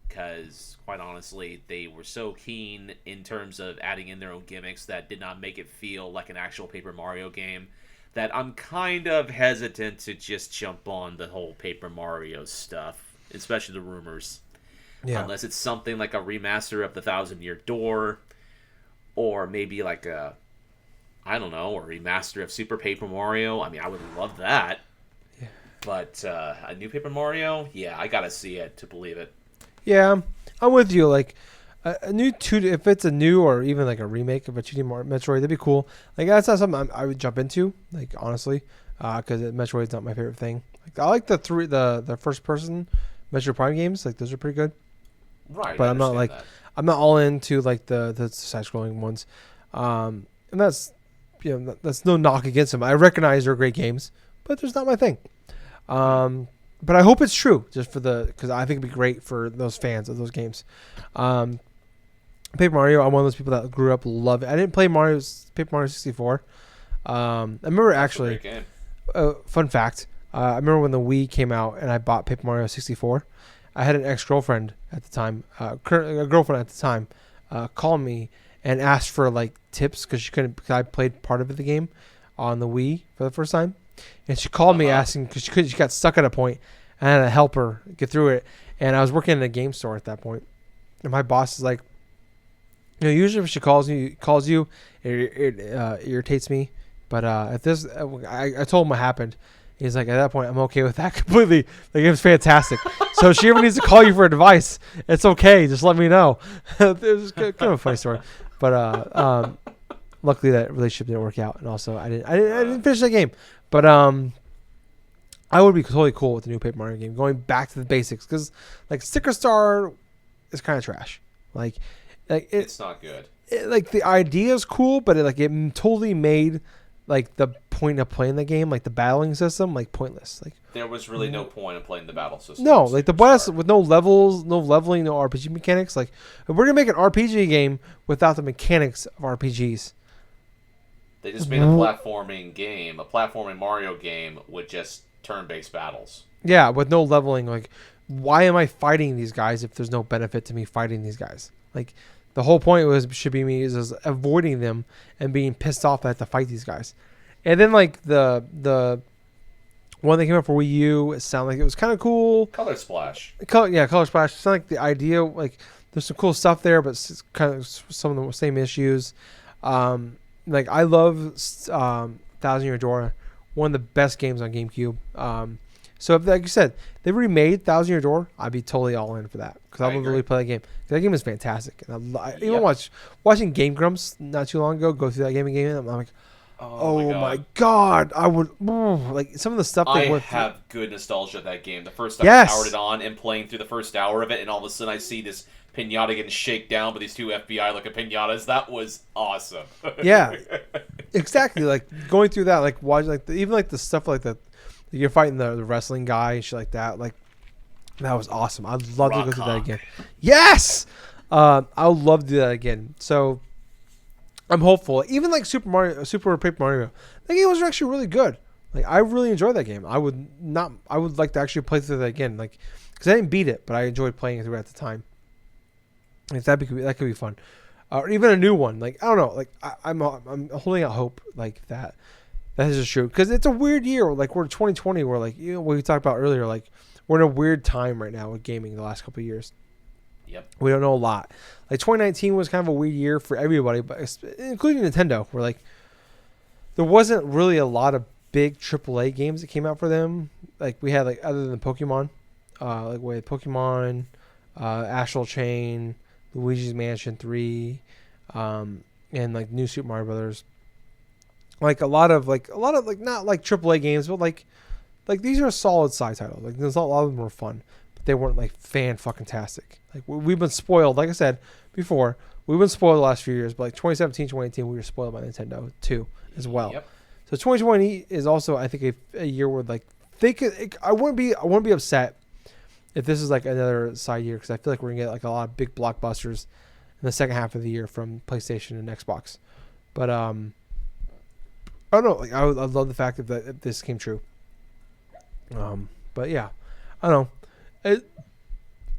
because quite honestly, they were so keen in terms of adding in their own gimmicks that did not make it feel like an actual Paper Mario game, that I'm kind of hesitant to just jump on the whole Paper Mario stuff, especially the rumors. Yeah. Unless it's something like a remaster of the Thousand Year Door, or maybe like a remaster of Super Paper Mario. I mean, I would love that. Yeah. But a new Paper Mario, yeah, I gotta see it to believe it. Yeah, I'm with you. Like a new 2D, if it's a new or even like a remake of a 2D Metroid, that'd be cool. Like that's not something I would jump into. Like honestly, because Metroid's not my favorite thing. Like I like the first person Metroid Prime games. Like those are pretty good. Right, but I'm not all into like the side scrolling ones, and that's that's no knock against them. I recognize they're great games, but there's not my thing. But I hope it's true, just because I think it'd be great for those fans of those games. Paper Mario, I'm one of those people that grew up love it. I didn't play Paper Mario 64. I remember actually, fun fact, I remember when the Wii came out and I bought Paper Mario 64. I had an ex-girlfriend at the time, a girlfriend at the time, call me and asked for like tips because I played part of the game on the Wii for the first time, and she called me asking because she got stuck at a point, and I had to help her get through it. And I was working in a game store at that point, and my boss is like, usually if she calls you, it irritates me, but if this, I told him what happened. He's like, at that point, I'm okay with that completely. Like, it was fantastic. So if she ever needs to call you for advice, it's okay. Just let me know. It was kind of a funny story. But luckily that relationship didn't work out. And also, I didn't finish that game. But I would be totally cool with the new Paper Mario game, going back to the basics. Because, like, Sticker Star is kind of trash. Like it's not good. Like, the idea is cool, but it totally made like the point of playing the game, like the battling system, like pointless. Like There was really no point in playing the battle system. no, like the boss with no levels, no leveling, no RPG mechanics. Like if we're gonna make an RPG game without the mechanics of RPGs. They just made a platforming game, a platforming Mario game with just turn-based battles. Yeah, with no leveling. Like, why am I fighting these guys if there's no benefit to me fighting these guys? Like, the whole point should be me is avoiding them and being pissed off that I have to fight these guys. And then like the one that came out for Wii U, it sounded like it was kind of cool. Color Splash. Color Splash. It sounded like the idea, like there's some cool stuff there, but it's kind of some of the same issues. Like I love Thousand Year Door, one of the best games on GameCube. So if, like you said, they remade Thousand Year Door, I'd be totally all in for that because I would really play that game. That game is fantastic, and I even watching Game Grumps not too long ago go through that game again. I'm like, oh my god, I would like some of the stuff they went through. I have good nostalgia of that game. The first time I powered it on and playing through the first hour of it, and all of a sudden I see this pinata getting shaken down by these two FBI looking pinatas. That was awesome. Yeah, exactly. Like going through that, like watching, like even like the stuff like that. You're fighting the wrestling guy and shit like that. Like that was awesome. I'd love to go through that again. Yes, I would love to do that again. So I'm hopeful. Even like Super Paper Mario, that game was actually really good. Like I really enjoyed that game. I would like to actually play through that again. Like because I didn't beat it, but I enjoyed playing it through at the time. Like that could be fun. Or even a new one. Like I don't know. Like I'm holding out hope like that. That is true because it's a weird year. Like we're 2020. We're like what we talked about earlier. Like we're in a weird time right now with gaming. The last couple of years. Yep. We don't know a lot. Like 2019 was kind of a weird year for everybody, but including Nintendo. Where like there wasn't really a lot of big AAA games that came out for them. Like we had like other than Pokemon, like we had Pokemon, Astral Chain, Luigi's Mansion 3, and like New Super Mario Brothers. Like a lot of not like AAA games, but like these are solid side titles. Like there's a lot of them were fun, but they weren't like fan-fucking-tastic. Like we've been spoiled. Like I said before, we've been spoiled the last few years. But like 2017, 2018, we were spoiled by Nintendo too, as well. Yep. So 2020 is also, I think, a year where like they could. I wouldn't be upset if this is like another side year because I feel like we're gonna get like a lot of big blockbusters in the second half of the year from PlayStation and Xbox. But I don't know. Like I love the fact that this came true. But yeah, I don't know.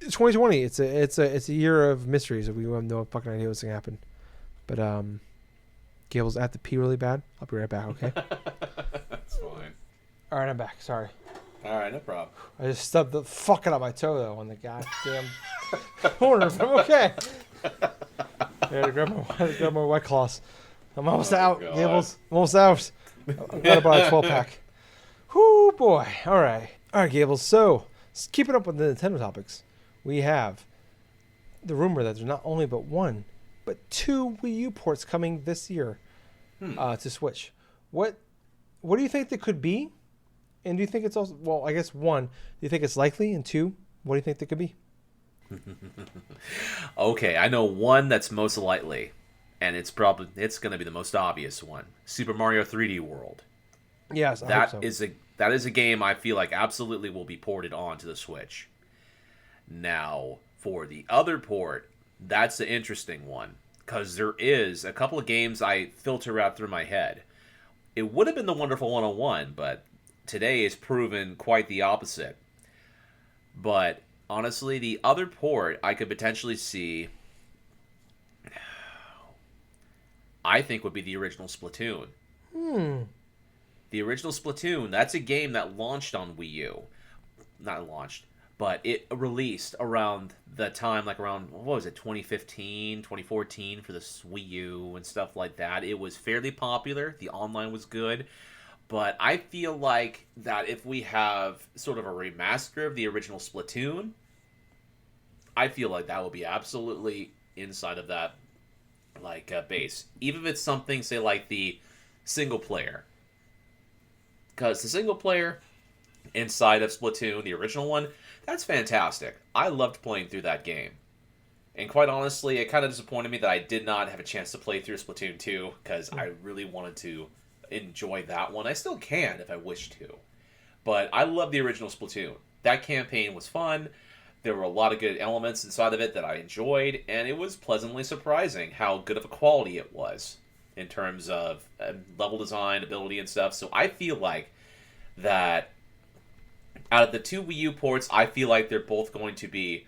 It's 2020. It's a year of mysteries. We have no fucking idea what's gonna happen. But Gables, I have to pee really bad. I'll be right back. Okay. That's fine. All right, I'm back. Sorry. All right, no problem. I just stubbed the fuck out of my toe though on the goddamn corner. I'm okay. I had to grab my White Claws. I'm almost out, God. Gables. I'm almost out. I'm glad I bought a 12-pack. Whoo, boy. All right, Gables. So, keeping up with the Nintendo topics, we have the rumor that there's not only but one, but two Wii U ports coming this year to Switch. What do you think that could be? And do you think it's also, well, I guess one, do you think it's likely? And two, what do you think that could be? Okay, I know one that's most likely. And it's going to be the most obvious one. Super Mario 3D World. Yes, I hope so. That is a game I feel like absolutely will be ported onto the Switch. Now, for the other port, that's the interesting one. Because there is a couple of games I filter out through my head. It would have been the Wonderful 101, but today is proven quite the opposite. But honestly, the other port I could potentially see, I think, would be the original Splatoon. The original Splatoon, that's a game that launched on Wii U. Not launched, but it released around the time, like around, what was it, 2015, 2014 for the Wii U and stuff like that. It was fairly popular. The online was good. But I feel like that if we have sort of a remaster of the original Splatoon, I feel like that will be absolutely inside of that base. Even if it's something, say, like the single player. Because the single player inside of Splatoon, the original one, that's fantastic. I loved playing through that game. And quite honestly, it kind of disappointed me that I did not have a chance to play through Splatoon 2, because I really wanted to enjoy that one. I still can if I wish to. But I love the original Splatoon. That campaign was fun. There were a lot of good elements inside of it that I enjoyed, and it was pleasantly surprising how good of a quality it was in terms of level design, ability, and stuff. So I feel like that out of the two Wii U ports, I feel like they're both going to be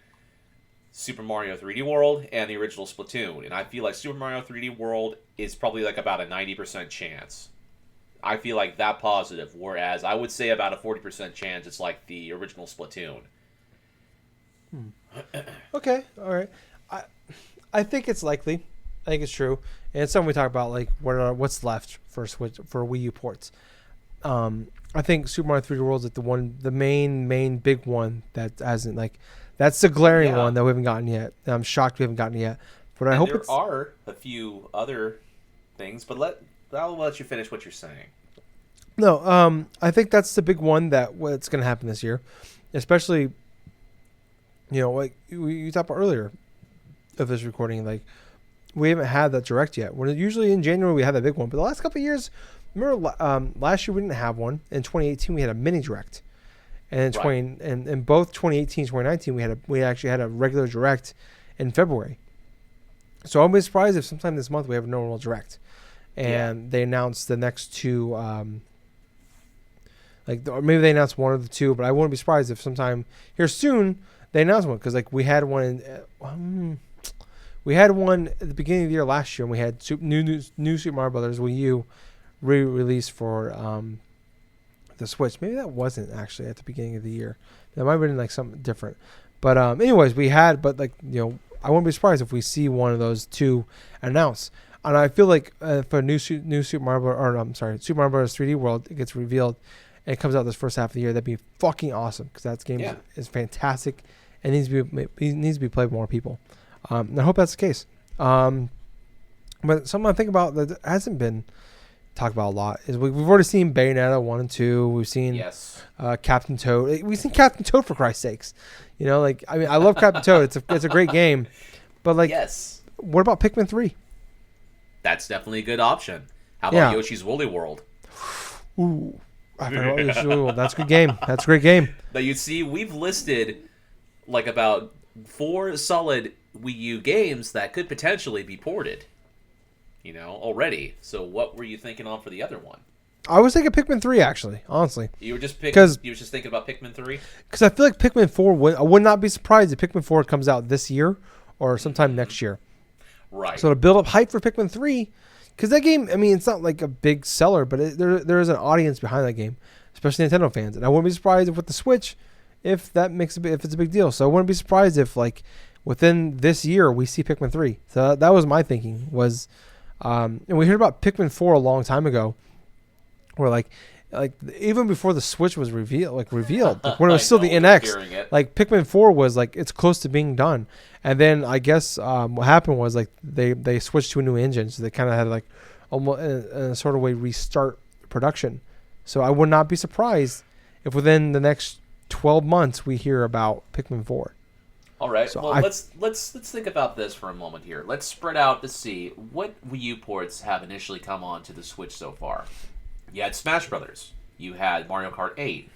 Super Mario 3D World and the original Splatoon. And I feel like Super Mario 3D World is probably like about a 90% chance. I feel like that positive, whereas I would say about a 40% chance it's like the original Splatoon. Okay, all right. I think it's likely. I think it's true, and it's something we talk about, like what's left for Switch for Wii U ports. I think Super Mario 3D World is like the main big one that hasn't, like, that's the glaring one that we haven't gotten yet. And I'm shocked we haven't gotten it yet, but I hope there are a few other things. But I'll let you finish what you're saying. No, I think that's the big one that what's going to happen this year, especially. Like you talked about earlier of this recording, like we haven't had that direct yet. When usually in January we have that big one, but the last couple of years, remember last year we didn't have one. In 2018 we had a mini direct, and in both 2018 and 2019 we actually had a regular direct in February. So I'll be surprised if sometime this month we have a normal direct, and they announce the next two. Or maybe they announce one of the two, but I wouldn't be surprised if sometime here soon they announce one, because like we had one at the beginning of the year last year, and we had new Super Mario Brothers Wii U re-release for the Switch. Maybe that wasn't actually at the beginning of the year. That might have been like something different. But anyways, I wouldn't be surprised if we see one of those two announced. And I feel like for new Super Mario Super Mario Bros. 3D World, it gets revealed and it comes out this first half of the year, that'd be fucking awesome, because that game is fantastic and needs to be played by more people. And I hope that's the case. But something I think about that hasn't been talked about a lot is we've already seen Bayonetta 1 and 2. We've seen Captain Toad. We've seen Captain Toad, for Christ's sakes. I love Captain Toad. It's a great game. But what about Pikmin 3? That's definitely a good option. How about Yoshi's Woolly World? Ooh. I forgot about Yoshi's Woolly World. That's a good game. That's a great game. Now you see, we've listed like about 4 solid Wii U games that could potentially be ported, already. So what were you thinking on for the other one? I was thinking Pikmin 3, actually, honestly. You were just thinking about Pikmin 3? Because I feel like Pikmin 4, I would not be surprised if Pikmin 4 comes out this year or sometime next year. Right. So to build up hype for Pikmin 3, because that game, it's not like a big seller, but there is an audience behind that game, especially Nintendo fans. And I wouldn't be surprised if with the Switch, if it's a big deal. So I wouldn't be surprised if like within this year we see Pikmin 3. So that was my thinking was, and we heard about Pikmin 4 a long time ago, where like even before the Switch was revealed, like when it was still the NX, like Pikmin 4 was like it's close to being done. And then I guess what happened was like they switched to a new engine, so they kind of had like almost in a sort of way restart production. So I would not be surprised if within the next 12 months we hear about Pikmin 4. All right. So let's think about this for a moment here. Let's spread out to see what Wii U ports have initially come on to the Switch so far. You had Smash Brothers. You had Mario Kart 8.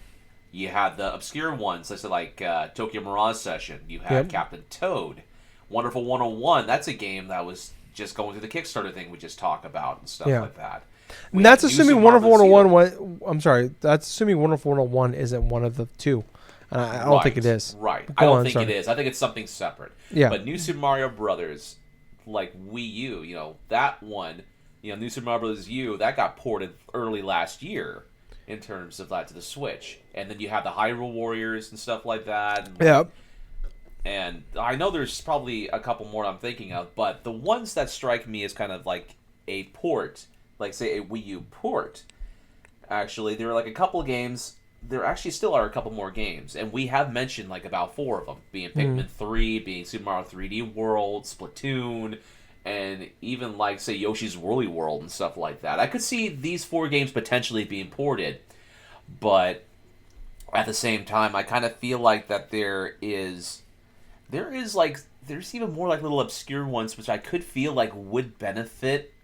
You had the obscure ones, such as like Tokyo Mirage Session. You had Captain Toad. Wonderful 101. That's a game that was just going through the Kickstarter thing we just talked about and stuff like that. And that's assuming Wonderful 101. I'm sorry. That's assuming Wonderful 101 isn't one of the two. I don't think it is. Right. I don't think it is. I think it's something separate. Yeah. But New Super Mario Brothers, like Wii U, that one, New Super Mario Brothers U, that got ported early last year in terms of that to the Switch. And then you have the Hyrule Warriors and stuff like that. And I know there's probably a couple more I'm thinking of, but the ones that strike me as kind of like a port, like say a Wii U port, actually, there are like a couple of games. There actually still are a couple more games, and we have mentioned like about 4 of them, being Pikmin 3, being Super Mario 3D World, Splatoon, and even like say Yoshi's Woolly World and stuff like that. I could see these 4 games potentially being ported, but at the same time, I kind of feel like that there's even more like little obscure ones which I could feel like would benefit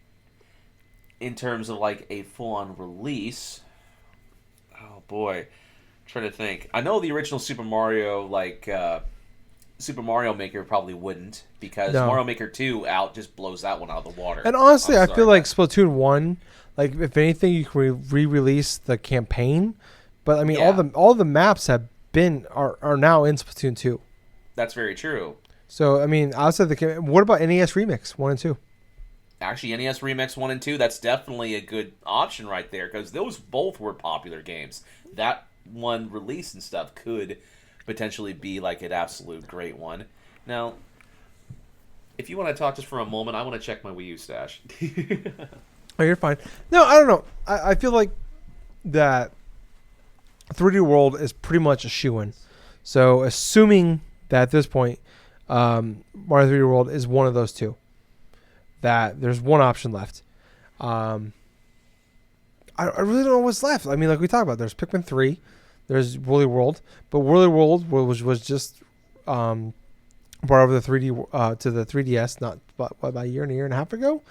in terms of like a full-on release. Oh boy, trying to think. I know the original Super Mario, like Super Mario Maker, probably wouldn't because No. Mario Maker 2 out just blows that one out of the water. And honestly, I'm I feel sorry, like but Splatoon 1, like if anything, you can re-release the campaign. But I mean, yeah, all the maps are now in Splatoon 2. that's very true. So I mean, outside what about NES Remix 1 and 2? Actually, NES Remix 1 and 2, that's definitely a good option right there because those both were popular games. That one release and stuff could potentially be like an absolute great one. Now, if you want to talk just for a moment, I want to check my Wii U stash. Oh, you're fine. No, I don't know. I feel like that 3D World is pretty much a shoo-in. So assuming that at this point, Mario 3D World is one of those two, that there's one option left. I really don't know what's left. I mean, like we talked about, there's Pikmin 3, there's Woolly World, but Woolly World was just brought over the 3D to the 3DS not about a year and a half ago.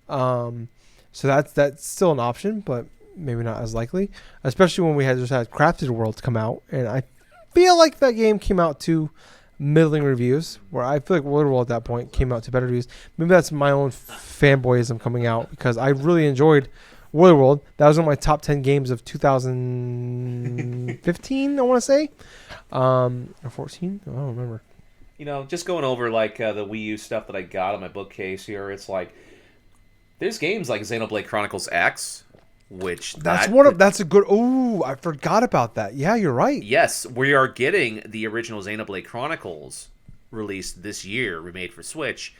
So that's still an option, but maybe not as likely, especially when we just had Crafted World come out, and I feel like that game came out to middling reviews, where I feel like Woolly World at that point came out to better reviews. Maybe that's my own fanboyism coming out because I really enjoyed Woolly World. That was one of my top 10 games of 2015, I want to say. Or 14? I don't remember. You know, just going over like the Wii U stuff that I got on my bookcase here, it's like there's games like Xenoblade Chronicles X, which that's a good. Oh, I forgot about that. Yeah, you're right. yes, we are getting the original Xenoblade Chronicles released this year, remade for Switch.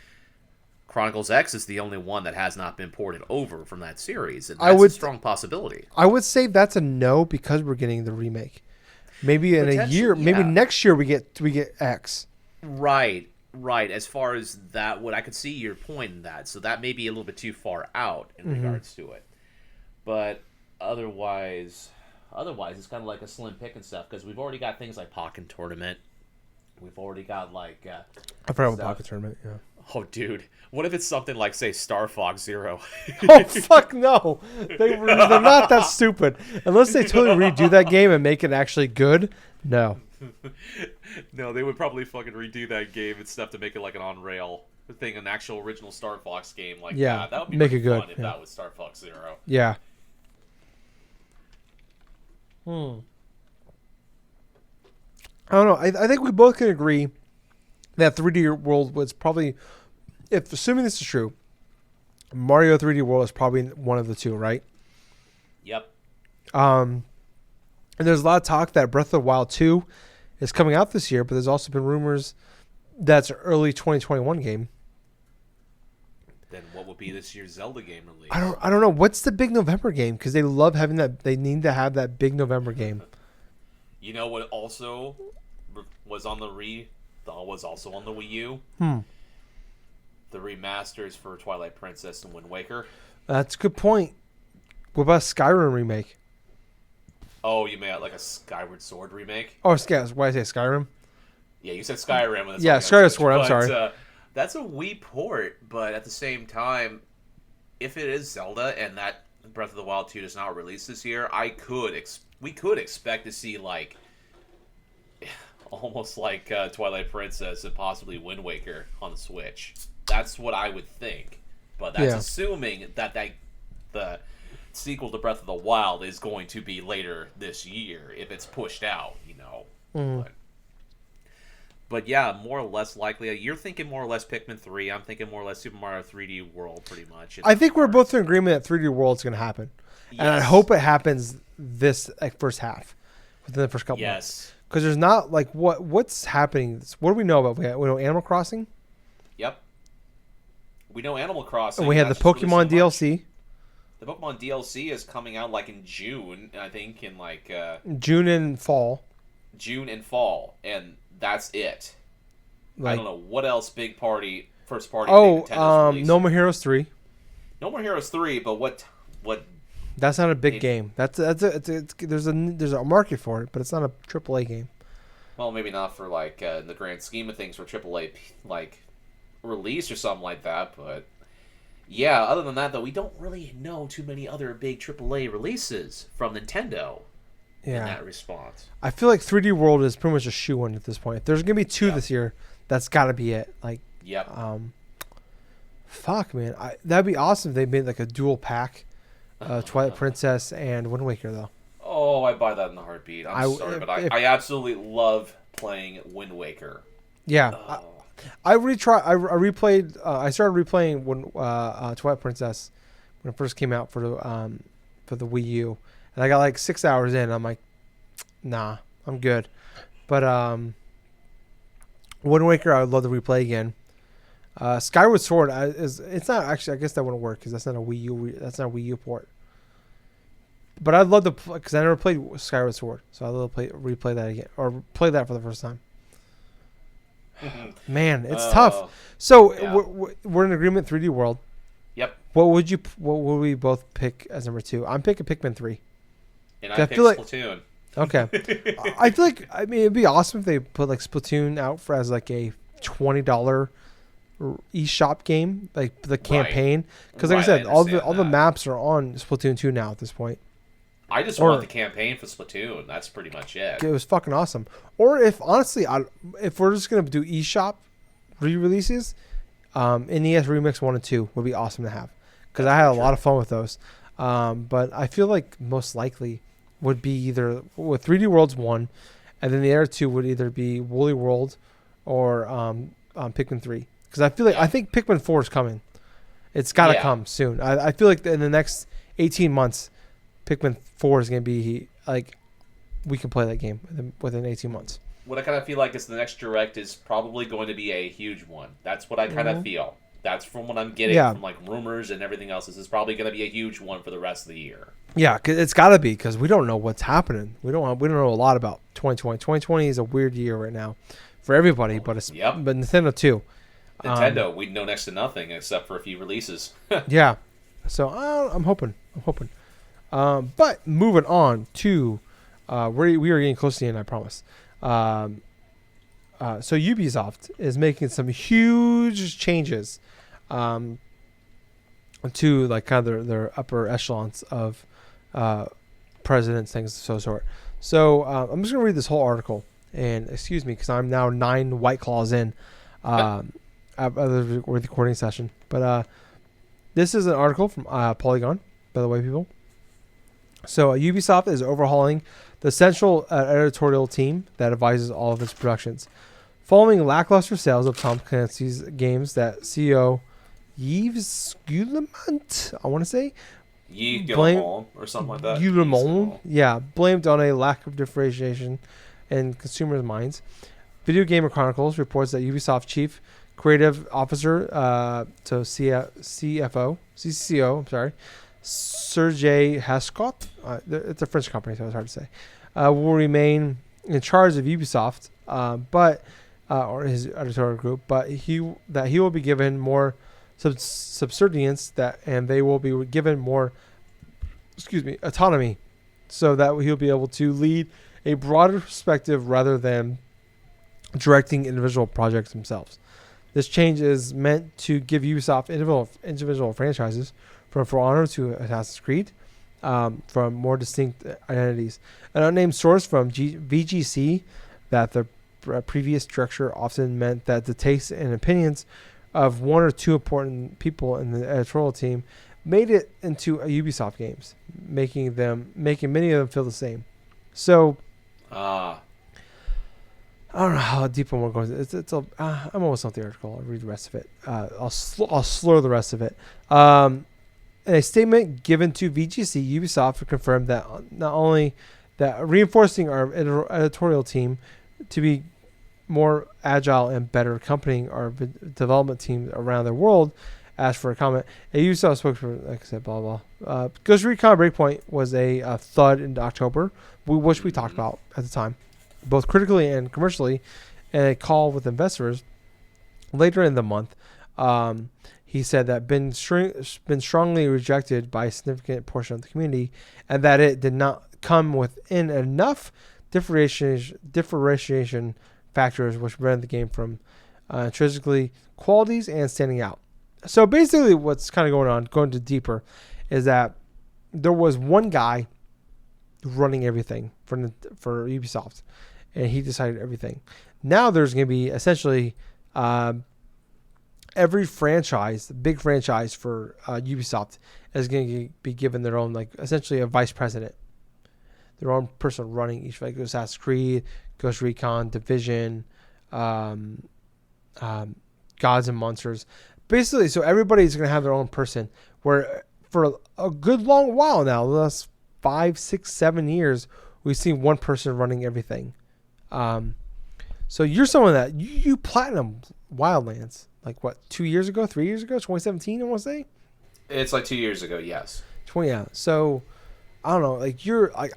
Chronicles X is the only one that has not been ported over from that series, and that's a strong possibility. I would say that's a no because we're getting the remake. Maybe in a year, maybe next year we get X. Right. As far as that, what I could see your point in that, so that may be a little bit too far out in regards to it. But otherwise, it's kind of like a slim pick and stuff because we've already got things like Pokken Tournament. We've already got like I forgot about Pocket Tournament. Yeah. Oh, dude, what if it's something like say Star Fox Zero? Oh fuck no! They're not that stupid unless they totally redo that game and make it actually good. No. No, they would probably fucking redo that game and stuff to make it like an on-rail thing, an actual original Star Fox game like that. That would be make it fun good if that was Star Fox Zero. Yeah. I don't know. I think we both can agree that 3D World was probably, if assuming this is true, Mario 3D World is probably one of the two, right? Yep. And there's a lot of talk that Breath of the Wild 2 is coming out this year, but there's also been rumors that's an early 2021 game. Then what would be this year's Zelda game release? I don't know. What's the big November game? Because they love having that. They need to have that big November game. You know what also was on the also on the Wii U? The remasters for Twilight Princess and Wind Waker. That's a good point. What about Skyrim remake? Oh, you mean like a Skyward Sword remake? Oh, why did I say Skyrim? Yeah, you said Skyrim. Yeah, Skyward Sword. I'm sorry. That's a Wii port, but at the same time, if it is Zelda and that Breath of the Wild 2 does not release this year, we could expect to see like almost like Twilight Princess and possibly Wind Waker on the Switch. That's what I would think, but that's assuming that the sequel to Breath of the Wild is going to be later this year if it's pushed out, you know. But yeah, more or less likely. You're thinking more or less Pikmin 3. I'm thinking more or less Super Mario 3D World, pretty much. I think we're both in agreement that 3D World's going to happen. Yes. And I hope it happens this first half, within the first couple months. Because there's not, like, what's happening? What do we know about? We know Animal Crossing? Yep. We know Animal Crossing. And we had the Pokemon DLC. The Pokemon DLC is coming out, like, in June, I think, in, like... June and fall. And that's it. I don't know what else first party No More Heroes 3. No More Heroes 3, but what that's not a big game. There's a market for it, but it's not a AAA game. Well, maybe not for like in the grand scheme of things for AAA like release or something like that, but Yeah, other than that, though, we don't really know too many other big AAA releases from Nintendo in Yeah. that response. I feel like 3D World is pretty much a shoe-in at this point. If there's going to be two Yep. this year, that's got to be it. Like, Yep. fuck, man. That'd be awesome if they made like a dual pack, Twilight Uh, Princess and Wind Waker, though. oh, I buy that in a heartbeat. I'm sorry, but I absolutely love playing Wind Waker. Yeah. Oh. I replayed. I started replaying when Twilight Princess when it first came out for the Wii U, and I got like 6 hours in. I'm like, nah, I'm good. But Wind Waker, I would love to replay again. Skyward Sword it's not actually. I guess that wouldn't work because that's not a Wii U. That's not a Wii U port. But I'd love to because I never played Skyward Sword, so I'd love to replay that again or play that for the first time. Man, it's tough. So Yeah. we're in agreement. 3D World. Yep. What would we both pick as number 2? I'm picking Pikmin 3. And I I picked feel like- Splatoon. Okay. I feel like it'd be awesome if they put like Splatoon out for as like a $20 eShop game, like the campaign. Because like I Right, said, I all the understand that. maps are on Splatoon 2 now at this point. I just Or- want the campaign for Splatoon. That's pretty much it. It was fucking awesome. Or if honestly, if we're just gonna do eShop re-releases, NES Remix 1 and 2 would be awesome to have because I had a lot of fun with those. But I feel like most likely would be either with 3D Worlds 1, and then the other two would either be Woolly World or Pikmin 3. Because I think Pikmin 4 is coming. It's got to Yeah. come soon. I feel like in the next 18 months, Pikmin 4 is going to be like we can play that game within 18 months. What I kind of feel like is the next direct is probably going to be a huge one. That's what I kind of feel. That's from what I'm getting from like rumors and everything else. This is probably going to be a huge one for the rest of the year. Yeah, 'cause it's got to be because we don't know what's happening. We don't know a lot about 2020. 2020 is a weird year right now for everybody, but but Nintendo too. Nintendo, we know next to nothing except for a few releases. Yeah, so I'm hoping. But moving on to we are getting close to the end, I promise. So Ubisoft is making some huge changes to like kind of their upper echelons of presidents, things of so sort. So I'm just gonna read this whole article, and excuse me because I'm now 9 White Claws in of the recording session. But this is an article from Polygon, by the way, people. So Ubisoft is overhauling the central editorial team that advises all of its productions. Following lackluster sales of Tom Clancy's games that CEO Yves Guillemot, I want to say, Guillemot or something like that. Guillemot, yeah, blamed on a lack of differentiation in consumers' minds. Video Gamer Chronicles reports that Ubisoft chief creative officer CCO, Sergei Haskot, it's a French company, so it's hard to say, will remain in charge of Ubisoft, or his editorial group, but he will be given more subservience and they will be given more, autonomy, so that he'll be able to lead a broader perspective rather than directing individual projects themselves. This change is meant to give Ubisoft individual franchises, from For Honor to Assassin's Creed, from more distinct identities. An unnamed source from VGC that the previous structure often meant that the tastes and opinions of one or two important people in the editorial team made it into a Ubisoft games, making many of them feel the same. So, I don't know how deep I'm going to go. I'm almost off the article. I'll read the rest of it. I'll slur the rest of it. In a statement given to VGC, Ubisoft confirmed that not only that reinforcing our editorial team to be more agile and better accompanying our development teams around the world. As for a comment, a Ubisoft spokesperson, like I said, blah blah. Ghost Recon Breakpoint was a thud in October, which we talked about at the time, both critically and commercially. In a call with investors later in the month, he said that been strongly rejected by a significant portion of the community, and that it did not come within enough differentiation factors which prevented the game from intrinsically qualities and standing out. So basically, what's kind of going on, going to deeper, is that there was one guy running everything for Ubisoft, and he decided everything. Now there's going to be essentially every franchise, the big franchise for Ubisoft, is going to be given their own, like, essentially a vice president, their own person running each, like Assassin's Creed, Ghost Recon, Division, Gods and Monsters. Basically, so everybody's going to have their own person. Where for a good long while now, the last 5, 6, 7 years, we've seen one person running everything. So you're someone that you platinum Wildlands, like what, 2 years ago, 3 years ago, 2017, I want to say. It's like 2 years ago, yes. 20, yeah. So I don't know, like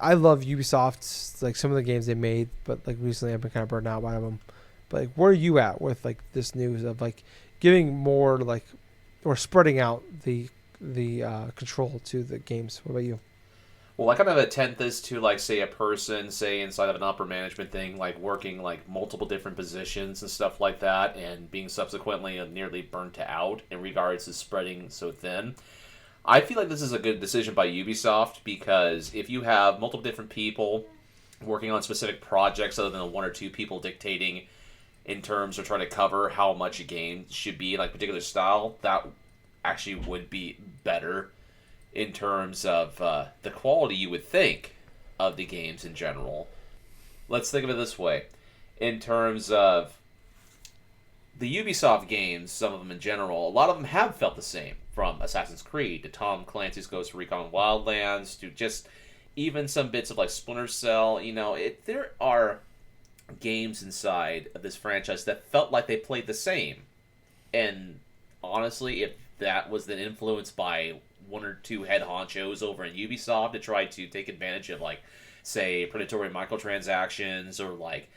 I love Ubisoft, like some of the games they made, but like recently I've been kind of burned out by them. But like, where are you at with like this news of like giving more, like, or spreading out the control to the games? What about you? Well, I kind of attend this to, like, say, a person, say, inside of an upper management thing, like, working, like, multiple different positions and stuff like that, and being subsequently nearly burnt out in regards to spreading so thin. I feel like this is a good decision by Ubisoft, because if you have multiple different people working on specific projects other than one or two people dictating in terms of trying to cover how much a game should be, like, particular style, that actually would be better in terms of the quality, you would think, of the games in general. Let's think of it this way. In terms of the Ubisoft games, some of them in general, a lot of them have felt the same. From Assassin's Creed to Tom Clancy's Ghost Recon Wildlands to just even some bits of, like, Splinter Cell. You know, there are games inside of this franchise that felt like they played the same. And honestly, if that was then influenced by one or two head honchos over in Ubisoft to try to take advantage of, like, say, predatory microtransactions or, like,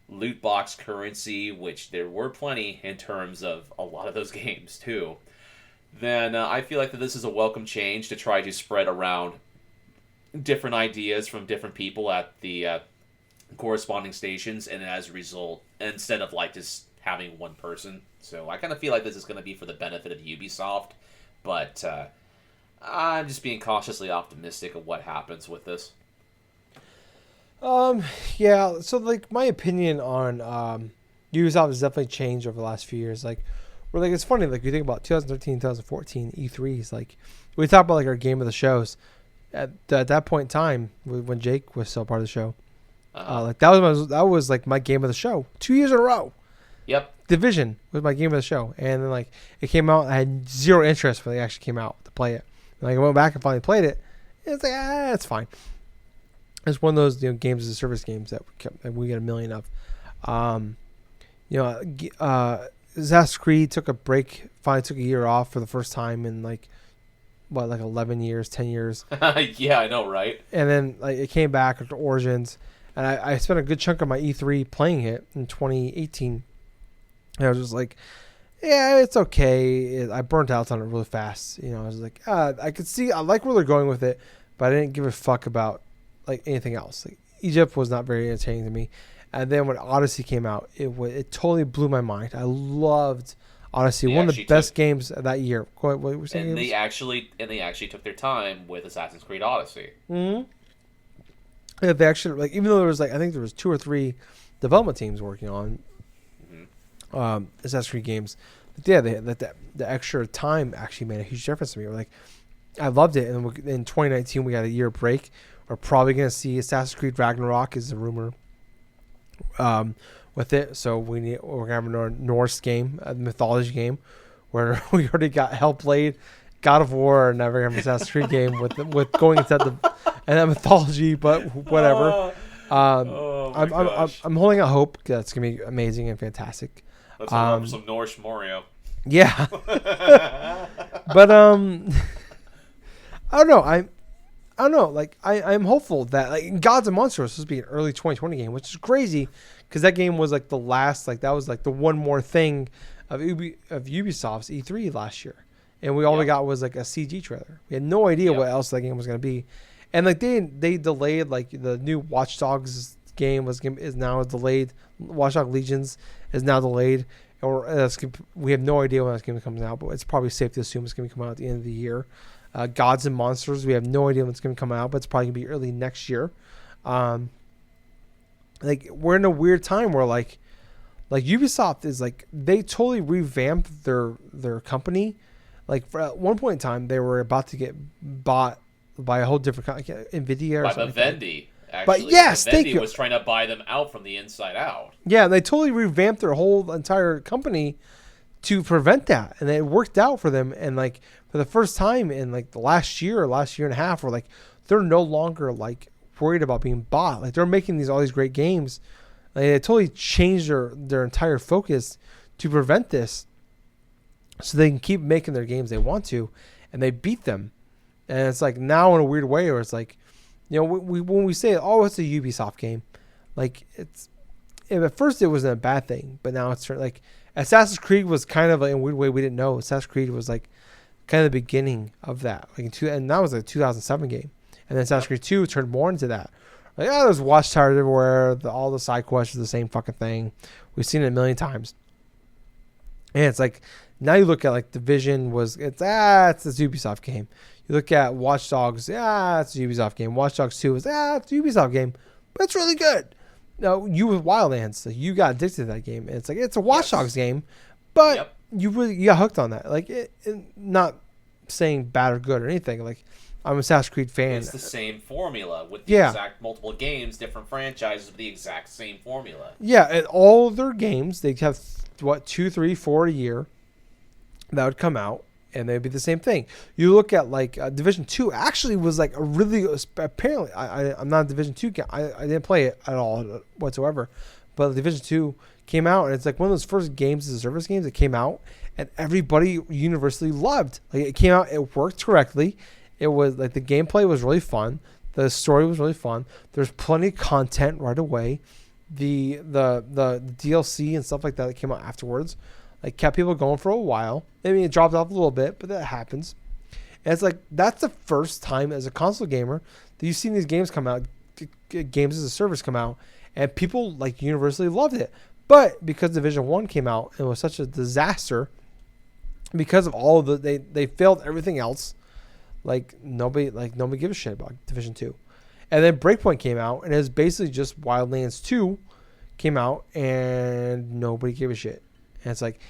loot box currency, which there were plenty in terms of a lot of those games too, then I feel like that this is a welcome change to try to spread around different ideas from different people at the corresponding stations, and as a result, instead of, like, just having one person. So I kind of feel like this is going to be for the benefit of Ubisoft, but I'm just being cautiously optimistic of what happens with this. Yeah. So, like, my opinion on Ubisoft has definitely changed over the last few years. Like, where, like, it's funny. Like, you think about 2013, 2014 E3s. Like, we talk about, like, our game of the shows. At that point in time, when Jake was still part of the show, like, that was like my game of the show 2 years in a row. Yep. Division was my game of the show, and then, like, it came out. I had zero interest when it actually came out to play it. And, like, I went back and finally played it. And it's like, it's fine. It's one of those, games as a service games that we get a million of. Assassin's Creed took a break. Finally took a year off for the first time in, like, 11 years, 10 years. Yeah, I know, right? And then, like, it came back after Origins, and I spent a good chunk of my E3 playing it in 2018. And I was just like, yeah, it's okay. I burnt out on it really fast. I was like, I could see, I like where they're going with it, but I didn't give a fuck about, like, anything else. Like, Egypt was not very entertaining to me. And then when Odyssey came out, it totally blew my mind. I loved Odyssey, one of the best games of that year. What were you saying? And they actually took their time with Assassin's Creed Odyssey. Mm-hmm. Yeah, they actually, like, even though there was, like, I think there was 2 or 3 development teams working on Assassin's Creed games. But yeah, the extra time actually made a huge difference to me. Like, I loved it. And in 2019, we got a year break. We're probably going to see Assassin's Creed Ragnarok, is the rumor, with it. So we're going to have a Norse game, a mythology game, where we already got Hellblade, God of War, and never have an Assassin's Creed game with going into that mythology, but whatever. I'm holding out hope that it's going to be amazing and fantastic. Let's have some Norse Mario. Yeah. But I don't know. I don't know. Like, I'm hopeful that, like, Gods and Monsters was supposed to be an early 2020 game, which is crazy because that game was, like, the last, like, that was, like, the one more thing of Ubisoft's E3 last year, and all we got was, like, a CG trailer. We had no idea what else that game was going to be, and, like, they delayed, like, the new Watch Dogs game is now delayed. Watch Dogs Legions is now delayed, or we have no idea when that's going to come out, but it's probably safe to assume it's going to come out at the end of the year. Gods and Monsters, we have no idea when it's going to come out, but it's probably going to be early next year. Like we're in a weird time where like Ubisoft is like they totally revamped their company. Like at one point in time, they were about to get bought by a whole different company, like NVIDIA or by something. Vivendi. Actually, but yes, Vivendi thank you. was trying to buy them out from the inside out. Yeah, they totally revamped their whole entire company to prevent that, and it worked out for them. And like for the first time in like the last year and a half, where like they're no longer like worried about being bought. Like they're making all these great games. Like, they totally changed their entire focus to prevent this, so they can keep making their games they want to, and they beat them. And it's like now in a weird way, where it's like, you know, when we say, oh, it's a Ubisoft game, like at first it wasn't a bad thing, but now it's like Assassin's Creed was kind of like, in a weird way we didn't know. Assassin's Creed was like kind of the beginning of that, and that was a 2007 game, and then Assassin's Creed 2 turned more into that. Like, oh, there's watchtowers everywhere. All the side quests are the same fucking thing. We've seen it a million times, and it's like now you look at like Division it's this Ubisoft game. You look at Watch Dogs, it's a Ubisoft game. Watch Dogs 2 it's a Ubisoft game, but it's really good. No, you with Wildlands, like, you got addicted to that game. It's like it's a Watch Dogs game, but you got hooked on that. Like not saying bad or good or anything. Like I'm an Assassin's Creed fan. It's the same formula with the exact multiple games, different franchises with the exact same formula. Yeah, and all of their games, they have 2, 3, 4 a year that would come out, and they'd be the same thing. You look at like Division 2 actually was like a really, apparently I'm not a Division 2 guy. I didn't play it at all whatsoever, but Division 2 came out, and it's like one of those first games as a service games that came out, and everybody universally loved. Like it came out, it worked correctly. It was like the gameplay was really fun. The story was really fun. There's plenty of content right away. The DLC and stuff like that came out afterwards, like kept people going for a while. I mean, it dropped off a little bit, but that happens. And it's like that's the first time as a console gamer that you've seen these games come out, games as a service come out, and people like universally loved it. But because Division 1 came out and was such a disaster, because of all of they failed everything else. Like nobody gives a shit about Division 2. And then Breakpoint came out, and it was basically just Wildlands 2 came out, and nobody gave a shit. And it's like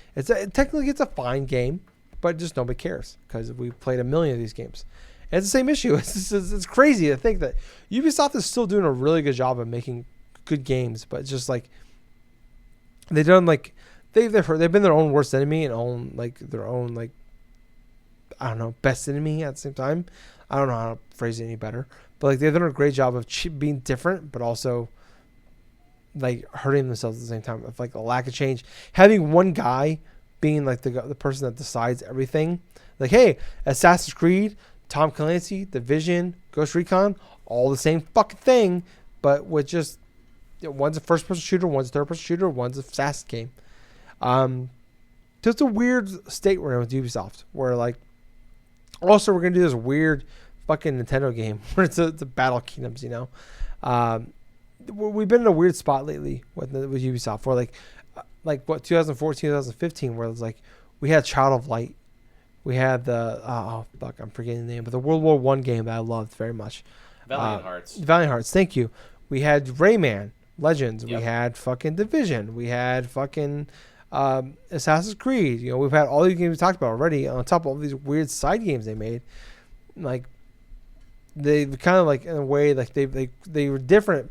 technically it's a fine game, but just nobody cares because we played a million of these games. And it's the same issue. It's crazy to think that Ubisoft is still doing a really good job of making good games, but it's just like they've done like they've been their own worst enemy and own like their own like, I don't know, best enemy at the same time. I don't know how to phrase it any better, but like they've done a great job of being different, but also like hurting themselves at the same time. Of like a lack of change, having one guy being like the person that decides everything. Like, hey, Assassin's Creed, Tom Clancy, Division, Ghost Recon, all the same fucking thing, but with just one's a first-person shooter, one's a third-person shooter, one's a fast game. Just a weird state we're in with Ubisoft, where like. Also, we're going to do this weird fucking Nintendo game where it's a Battle Kingdoms, you know. We've been in a weird spot lately with Ubisoft where like what, 2014, 2015, where it was like we had Child of Light. We had I'm forgetting the name, but the World War I game that I loved very much. Valiant Hearts. Valiant Hearts, thank you. We had Rayman Legends. Yep. We had fucking Division. We had fucking... Assassin's Creed, you know, we've had all these games we talked about already on top of all these weird side games they made. Like they kind of like in a way like they were different,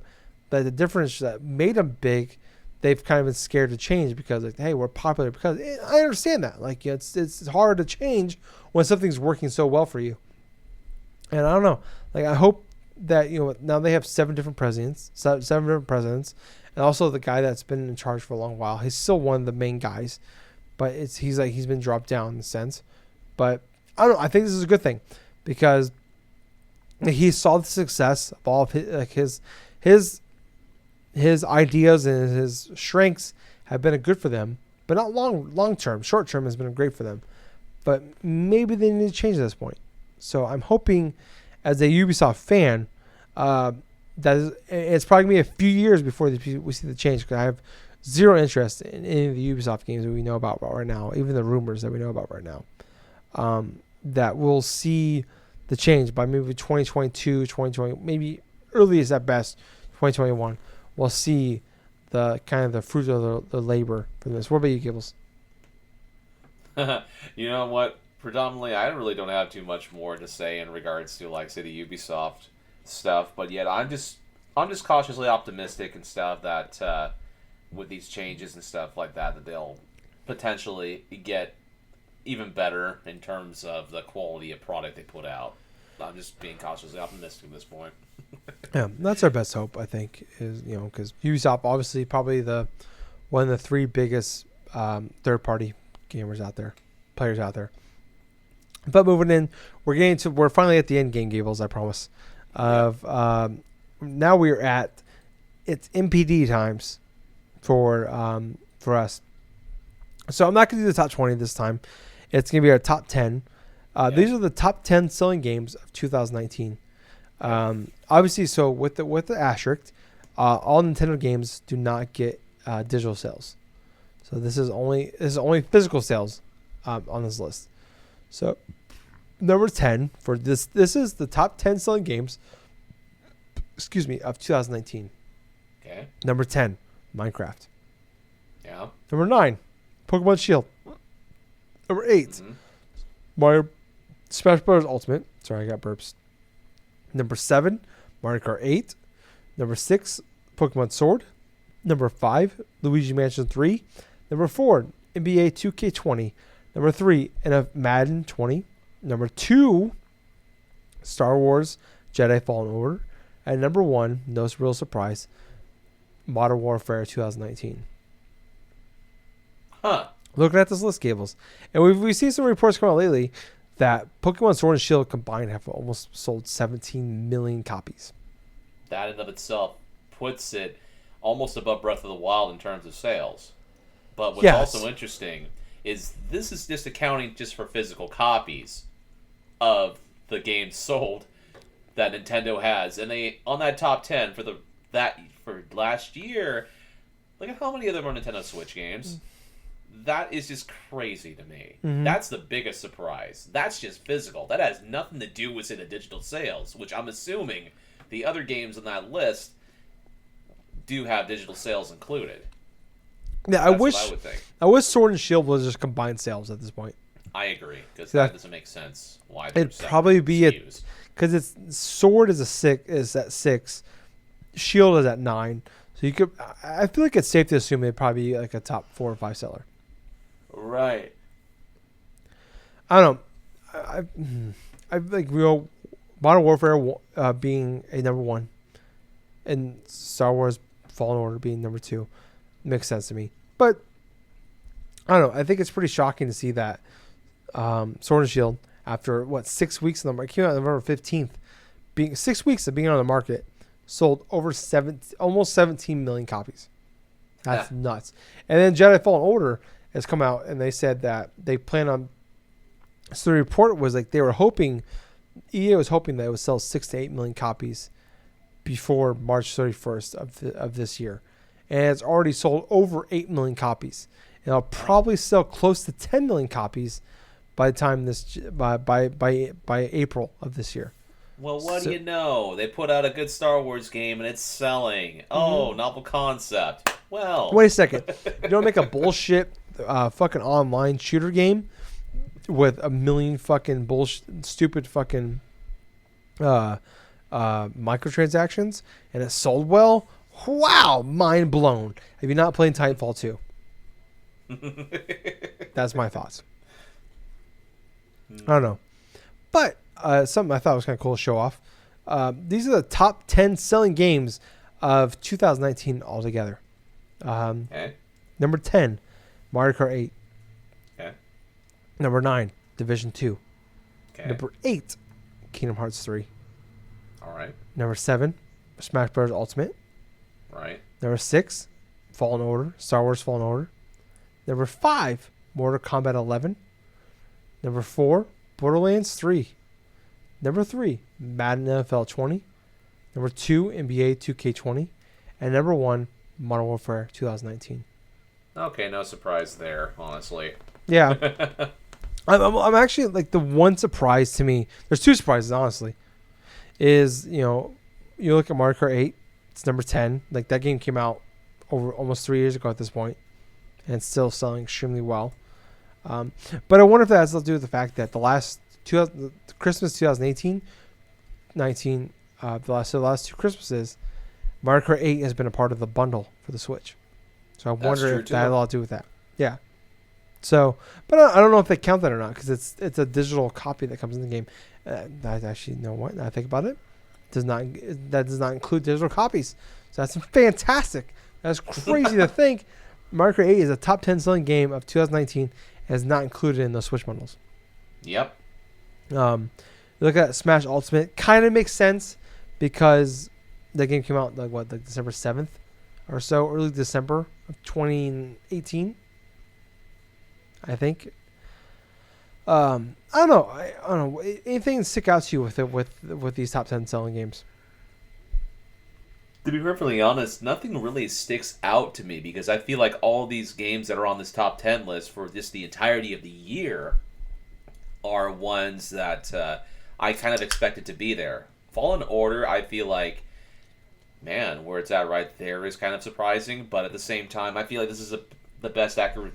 but the difference that made them big, they've kind of been scared to change because like, hey, we're popular. Because I understand that, like, you know, it's hard to change when something's working so well for you. And I don't know, like I hope that, you know, now they have 7 different presidents. And also the guy that's been in charge for a long while, he's still one of the main guys, but he's been dropped down in a sense. But I don't know. I think this is a good thing because he saw the success of all of his ideas and his strengths have been good for them, but not long term. Short term has been great for them, but maybe they need to change at this point. So I'm hoping, as a Ubisoft fan, that it's probably gonna be a few years before we see the change. Because I have zero interest in any of the Ubisoft games that we know about right now, even the rumors that we know about right now. That we'll see the change by maybe 2022, 2020, maybe earliest at best 2021. We'll see the kind of the fruit of the labor from this. What about you, Gables? You know what? Predominantly, I really don't have too much more to say in regards to, like, say, the Ubisoft stuff. But yet, I'm just cautiously optimistic and stuff that with these changes and stuff like that, that they'll potentially get even better in terms of the quality of product they put out. I'm just being cautiously optimistic at this point. Yeah, that's our best hope, I think, is, because Ubisoft obviously probably one of the three biggest third-party gamers out there, players out there. But moving in, we're finally at the end game, Gables, I promise. Now we're at, it's NPD times for us. So I'm not going to do the top 20 this time. It's going to be our top 10. These are the top 10 selling games of 2019. Obviously, so with the asterisk, all Nintendo games do not get digital sales. So this is only physical sales on this list. So number 10 for this is the top 10 selling games. Excuse me, of 2019. Okay. Number 10, Minecraft. Yeah. Number 9, Pokemon Shield. Number 8, Mario Smash Bros. Ultimate. Sorry, I got burps. Number 7, Mario Kart 8. Number 6, Pokemon Sword. Number 5, Luigi Mansion 3. Number 4, NBA 2K20. Number 3, Madden 20. Number 2, Star Wars Jedi Fallen Order. And number 1, no real surprise, Modern Warfare 2019. Huh. Looking at this list, Gables. And we've seen some reports come out lately that Pokemon Sword and Shield combined have almost sold 17 million copies. That in of itself puts it almost above Breath of the Wild in terms of sales. But what's also interesting is this is just accounting just for physical copies of the games sold that Nintendo has. And they, on that top 10 for last year, look at how many of them are Nintendo Switch games. That is just crazy to me. Mm-hmm. That's the biggest surprise. That's just physical. That has nothing to do with, say, the digital sales, which I'm assuming the other games on that list do have digital sales included. Yeah, I wish Sword and Shield was just combined sales at this point. I agree, because that doesn't make sense. Why it'd probably be because it's Sword is at 6, Shield is at 9. So you could, I feel like it's safe to assume it'd probably be like a top 4 or 5 seller. Right. I don't know. I like Modern Warfare being a number 1, and Star Wars Fallen Order being number 2 makes sense to me. But I don't know. I think it's pretty shocking to see that Sword and Shield, after 6 weeks on the market, came out November 15th, being 6 weeks of being on the market, sold over almost 17 million copies. That's nuts. And then Jedi Fallen Order has come out, and they said that they plan on. So the report was like EA was hoping that it would sell 6 to 8 million copies before March 31st of this year, and it's already sold over 8 million copies. And it'll probably sell close to 10 million copies by the time by April of this year. Well, what do you know? They put out a good Star Wars game and it's selling. Oh, novel concept. Well, wait a second. You don't make a bullshit fucking online shooter game with a million fucking stupid fucking microtransactions and it sold well? Wow, mind blown. Have you not played Titanfall 2? That's my thoughts. I don't know. But something I thought was kind of cool to show off. These are the top 10 selling games of 2019 altogether. Okay. Number 10, Mario Kart 8. Okay. Number 9, Division 2. Okay. Number 8, Kingdom Hearts 3. All right. Number 7, Smash Bros. Ultimate. Right. Number 6, Fallen Order, Star Wars Fallen Order. Number 5, Mortal Kombat 11. Number 4, Borderlands 3. Number 3, Madden NFL 20. Number 2, NBA 2K20. And number 1, Modern Warfare 2019. Okay, no surprise there, honestly. Yeah, I'm actually like the one surprise to me. There's two surprises, honestly. Is you look at Mario Kart 8, it's number 10. Like that game came out over almost 3 years ago at this point, and it's still selling extremely well. Um, but I wonder if that has to do with the fact that Christmas 2018, 19, the last two Christmases, Mario Kart 8 has been a part of the bundle for the Switch. So I wonder if that had a lot to do with that. Yeah. So, but I don't know if they count that or not because it's a digital copy that comes in the game. I actually know what. Now I think about it, that does not include digital copies. So that's fantastic. That's crazy to think. Mario Kart 8 is a top 10 selling game of 2019 and is not included in those Switch bundles. Yep. You look at Smash Ultimate, kind of makes sense because the game came out like December 7th or so, early December of 2018. I think. I don't know. I don't know. Anything stick out to you with these top 10 selling games? To be perfectly honest, nothing really sticks out to me because I feel like all these games that are on this top 10 list for just the entirety of the year are ones that I kind of expected to be there. Fallen Order, I feel like, man, where it's at right there is kind of surprising, but at the same time, I feel like this is the best accurate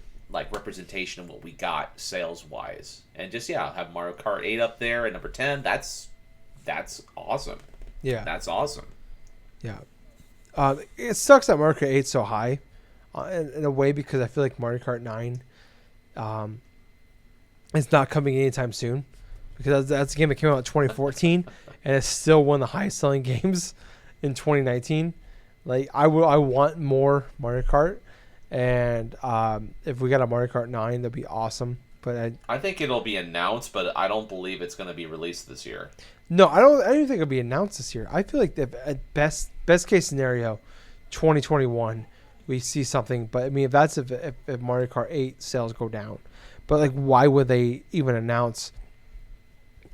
representation of what we got sales wise, and just have Mario Kart 8 up there at number 10. That's awesome. Yeah, that's awesome. Yeah, it sucks that Mario Kart 8 is so high, in a way because I feel like Mario Kart 9, is not coming anytime soon, because that's a game that came out in 2014 and it's still one of the highest selling games in 2019. Like I want more Mario Kart. And if we got a Mario Kart 9, that'd be awesome. But I think it'll be announced, but I don't believe it's going to be released this year. No, I don't think it'll be announced this year. I feel like at best case scenario, 2021, we see something. But I mean, if Mario Kart 8 sales go down, but like, why would they even announce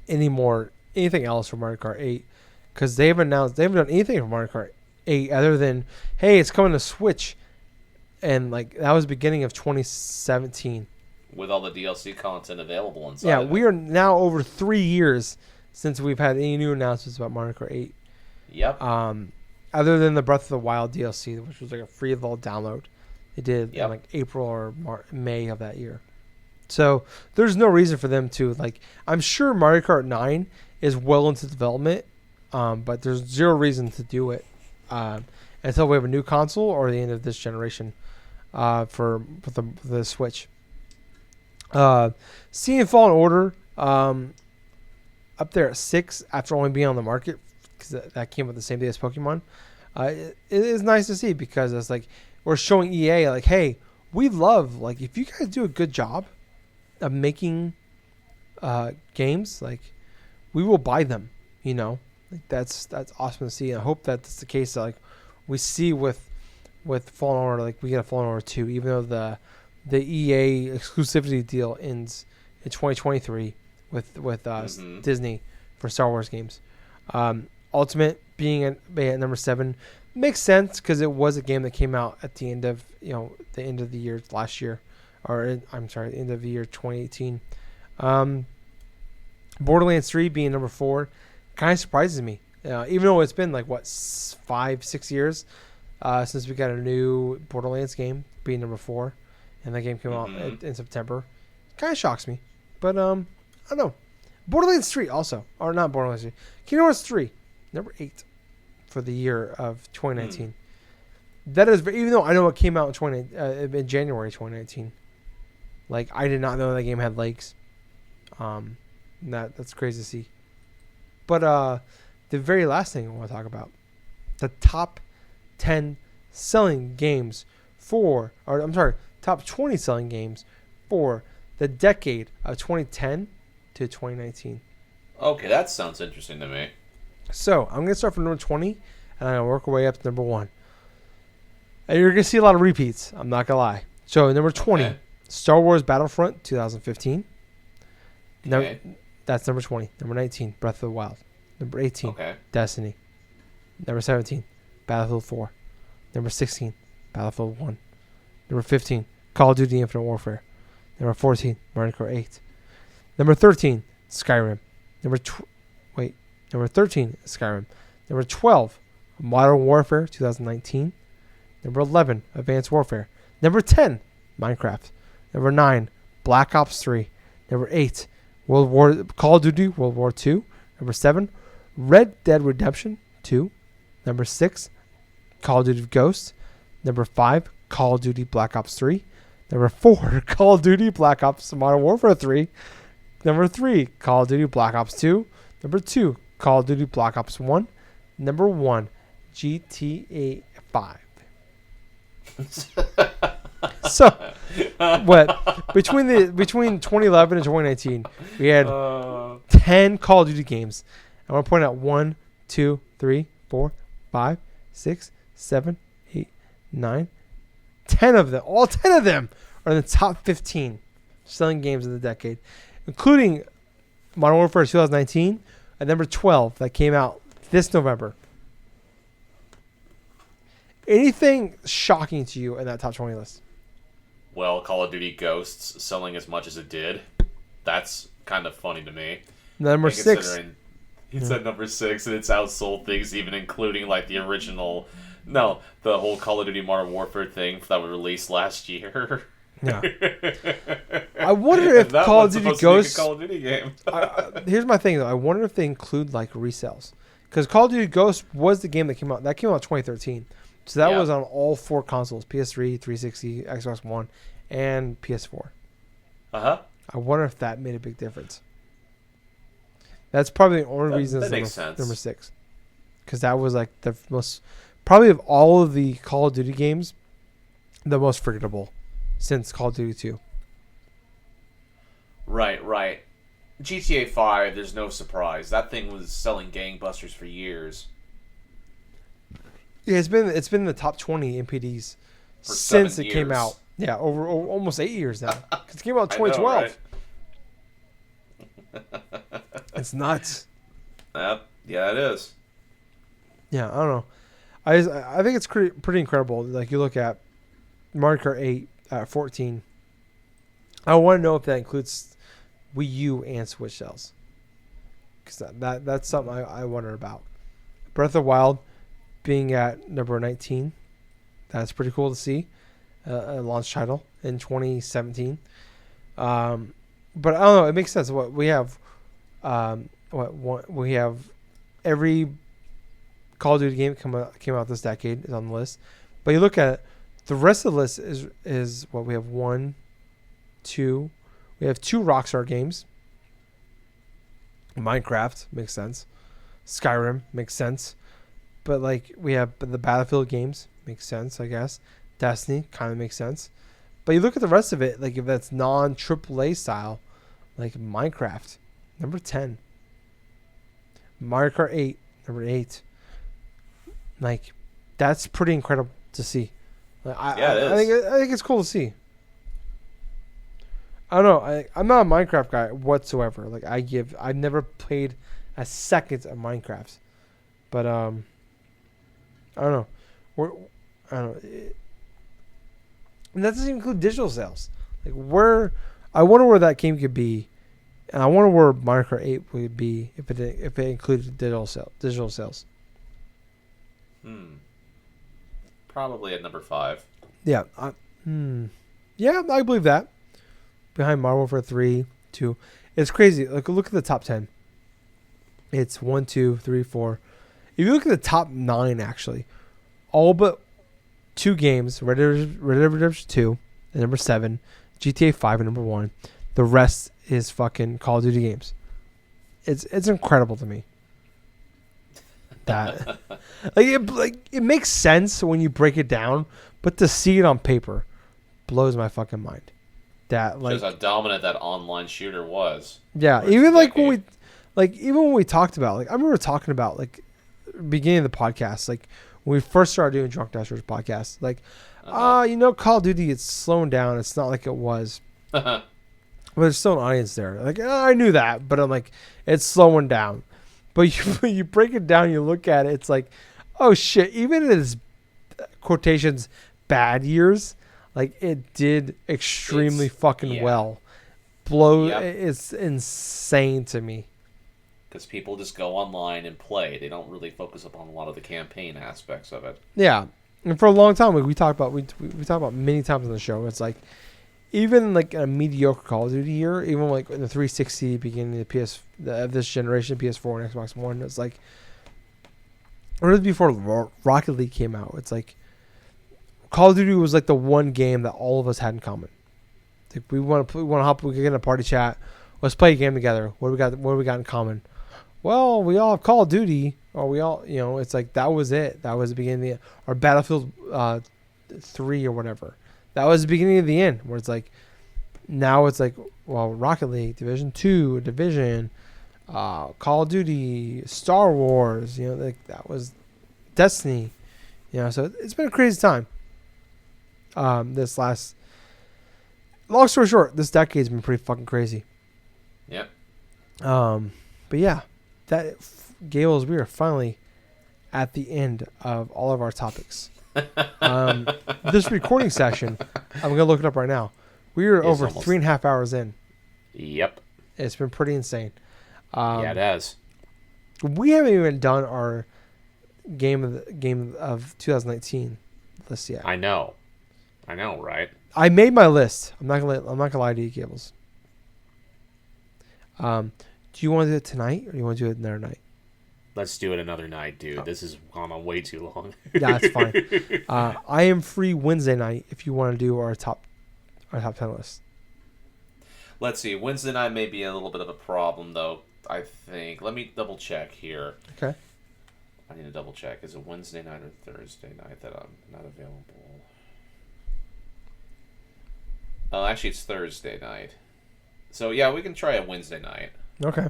anything else for Mario Kart 8? Because they haven't done anything for Mario Kart 8 other than, hey, it's coming to Switch. And like that was beginning of 2017. With all the DLC content available inside. Yeah, we are now over 3 years since we've had any new announcements about Mario Kart 8. Yep. Other than the Breath of the Wild DLC, which was like a free of all download, they did in like April or May of that year. So there's no reason for them to I'm sure Mario Kart 9 is well into development, but there's zero reason to do it until we have a new console or the end of this generation. For the Switch. Seeing Fallen Order up there at 6 after only being on the market because that came with the same day as Pokemon. It is nice to see because it's like we're showing EA like, hey, we love if you guys do a good job of making games, we will buy them. That's awesome to see. And I hope that's the case that we see with Fallen Order, we get a Fallen Order 2, even though the EA exclusivity deal ends in 2023 with Disney for Star Wars games. Ultimate being at number 7 makes sense because it was a game that came out at the end of the year last year, the end of the year 2018. Borderlands 3 being number 4 kind of surprises me, even though it's been 5-6 years. Since we got a new Borderlands game being number 4, and that game came out in September, kind of shocks me. But I don't know. Borderlands 3 also, or not Borderlands 3, Kingdom Hearts 3, number 8 for the year of 2019. That is, even though I know it came out in January 2019, I did not know that game had legs. That's crazy to see. But the very last thing I want to talk about, the top 10 selling games top 20 selling games for the decade of 2010 to 2019. Okay, that sounds interesting to me. So I'm going to start from number 20, and I'm going to work our way up to number 1. And you're going to see a lot of repeats, I'm not going to lie. So number 20, Star Wars Battlefront 2015. Okay. That's number 20. Number 19, Breath of the Wild. Number 18, Destiny. Number 17, Battlefield 4. Number 16, Battlefield 1. Number 15, Call of Duty Infinite Warfare. Number 14, Mario Kart 8. Number 13, Skyrim. Number 13, Skyrim. Number 12, Modern Warfare 2019. Number 11, Advanced Warfare. Number 10, Minecraft. Number 9, Black Ops 3. Number 8, Call of Duty World War II. Number 7, Red Dead Redemption 2. Number 6, Call of Duty Ghosts. Number 5, Call of Duty Black Ops 3. Number 4, Call of Duty Black Ops Modern Warfare 3. Number 3, Call of Duty Black Ops 2. Number 2, Call of Duty Black Ops 1. Number 1, GTA 5. So, what between 2011 and 2019, we had 10 Call of Duty games. I want to point out 1, 2, 3, 4, 5, 6, 7, 8, 9, 10 of them. All 10 of them are in the top 15 selling games of the decade, including Modern Warfare 2019 at number 12 that came out this November. Anything shocking to you in that top 20 list? Well, Call of Duty Ghosts selling as much as it did. That's kind of funny to me. Number 6. It's at number 6, and it's outsold things, even including like the original. No, the whole Call of Duty Modern Warfare thing that was released last year. Yeah. I wonder if Call of Duty Ghosts. Call of Duty game. Here's my thing though. I wonder if they include like resales, because Call of Duty Ghosts was the game that came out. That came out in 2013. So that was on all 4 consoles: PS3, 360, Xbox One, and PS4. Uh-huh. I wonder if that made a big difference. That's probably the only reason that it's makes number 6. Because that was like the most, probably of all of the Call of Duty games, the most forgettable since Call of Duty 2. Right. GTA 5, there's no surprise. That thing was selling gangbusters for years. Yeah, it's been in the top 20 NPDs For since 7 it came years. out. Yeah, over almost 8 years now. 'Cause it came out in 2012. I know, right? It's nuts. Yeah, it is. Yeah, I don't know. I think it's pretty incredible. Like you look at Mario Kart 8 at 14. I want to know if that includes Wii U and Switch sales. Because that's something I wonder about. Breath of the Wild being at number 19. That's pretty cool to see. A launch title in 2017. But I don't know. It makes sense. What we have, we have every Call of Duty game came out this decade is on the list. But you look at it, the rest of the list is what we have. 1, 2. We have 2 Rockstar games. Minecraft makes sense. Skyrim makes sense. But like we have the Battlefield games, makes sense, I guess. Destiny kind of makes sense. But you look at the rest of it, like if that's non-AAA style, like Minecraft, number 10. Mario Kart 8, number 8. Like that's pretty incredible to see. Like, it is. I think it's cool to see. I don't know. I'm not a Minecraft guy whatsoever. Like I've never played a second of Minecraft. But I don't know. I don't know. And that doesn't include digital sales. Like I wonder where that game could be, and I wonder where Mario Kart 8 would be if it included digital sales. Probably at number 5. Yeah. Yeah, I believe that. Behind Modern Warfare 3, 2. It's crazy. Like look at the top 10. It's 1, 2, 3, 4. If you look at the top 9, actually, all but 2 games, Red Dead Redemption 2 at number 7, GTA 5 at number 1. The rest is fucking Call of Duty games. It's incredible to me. That it makes sense when you break it down, but to see it on paper blows my fucking mind. That like shows how dominant that online shooter was. Yeah, even like when we talked about, like I remember talking about like beginning of the podcast, like when we first started doing Drunk Dashers podcast, like Call of Duty, it's slowing down. It's not like it was. But there's still an audience there. Like I knew that, but I'm like, it's slowing down. But you break it down, you look at it, it's like, oh shit, even in its quotations bad years, Like, it did extremely It's fucking yeah. well. Yep. It's insane to me. Because people just go online and play. They don't really focus upon a lot of the campaign aspects of it. Yeah, and for a long time, we talked about we talked about many times on the show. It's like even like a mediocre Call of Duty year, even like in the 360 beginning of this generation, PS4 and Xbox One. It's like or it was before Rocket League came out. It's like Call of Duty was like the one game that all of us had in common. It's like we want to hop, we can get in a party chat. Let's play a game together. What do we got? What do we got in common? Well, we all have Call of Duty, or we all, it's like that was it. That was the beginning of or Battlefield 3 or whatever. That was the beginning of the end, where it's like, now it's like, well, Rocket League, Division 2, Division, Call of Duty, Star Wars, like that was Destiny, so it's been a crazy time. This last, long story short, this decade's been pretty fucking crazy. Yep. But yeah. Gables, we are finally at the end of all of our topics. This recording session, I'm going to look it up right now. We are over 3.5 hours in. Yep. It's been pretty insane. Yeah, it has. We haven't even done our game of 2019 list yet. I know, right? I made my list. I'm not gonna lie to you, Gables. Do you want to do it tonight, or do you want to do it another night? Let's do it another night, dude. Oh. This has gone on way too long. Yeah, that's fine. I am free Wednesday night if you want to do our top 10 list. Let's see. Wednesday night may be a little bit of a problem, though, I think. Let me double check here. Okay. I need to double check. Is it Wednesday night or Thursday night that I'm not available? Oh, actually, it's Thursday night. So, yeah, we can try a Wednesday night. Okay.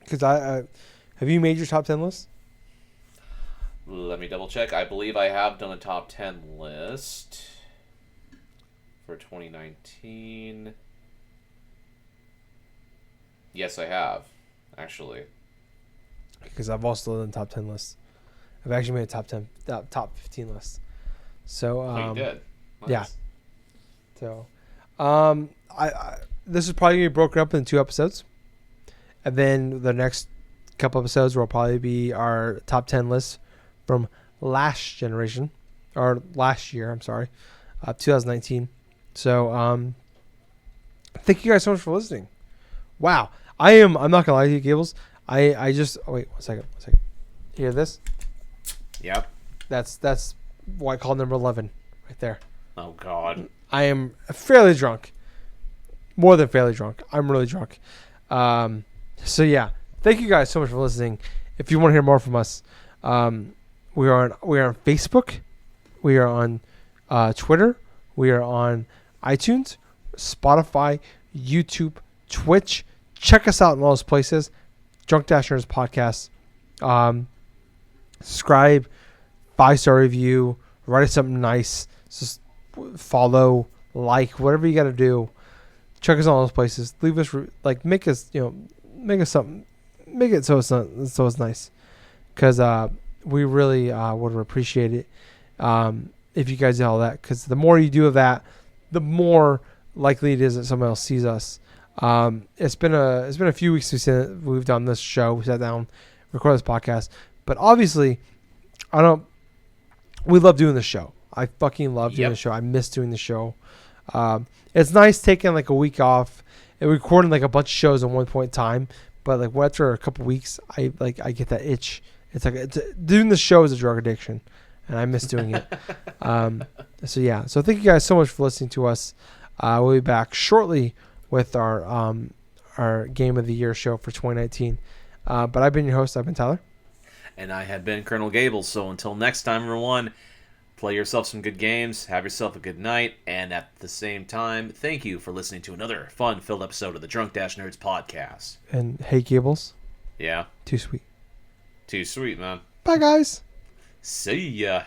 Because I have you made your top 10 list? Let me double check. I believe I have done a top 10 list for 2019. Yes, I have, actually. Because I've also done top 10 lists. I've actually made a top 15 list. So you did. Nice. Yeah. So I this is probably gonna be broken up into 2 episodes. And then the next couple episodes will probably be our top 10 lists from last generation, or last year, 2019. So, thank you guys so much for listening. Wow. I'm not gonna lie to you, Gables. I just, wait, one second. You hear this? Yep. That's what I call number 11 right there. Oh, God. I am fairly drunk. More than fairly drunk. I'm really drunk. So yeah, thank you guys so much for listening. If you want to hear more from us, we are on Facebook, we are on Twitter, we are on iTunes, Spotify, YouTube, Twitch. Check us out in all those places. Drunk Dash Nerds Podcast. Subscribe, 5-star review, write us something nice. Just follow, like, whatever you got to do. Check us out in all those places. Leave us make us something. Make it so it's nice, because we really would appreciate it if you guys did all that. Because the more you do of that, the more likely it is that someone else sees us. It's been a few weeks since we've done this show. We sat down, recorded this podcast, but obviously, we love doing the show. I fucking love doing the show. I miss doing the show. It's nice taking like a week off and recording like a bunch of shows at one point in time. But like after a couple weeks, I get that itch. It's like doing the show is a drug addiction, and I miss doing it. So yeah. So thank you guys so much for listening to us. We'll be back shortly with our Game of the Year show for 2019. But I've been your host. I've been Tyler. And I have been Colonel Gables. So until next time, everyone, play yourself some good games, have yourself a good night, and at the same time, thank you for listening to another fun-filled episode of the Drunk Dash Nerds podcast. And hey, Gables. Yeah? Too sweet. Too sweet, man. Bye, guys. See ya.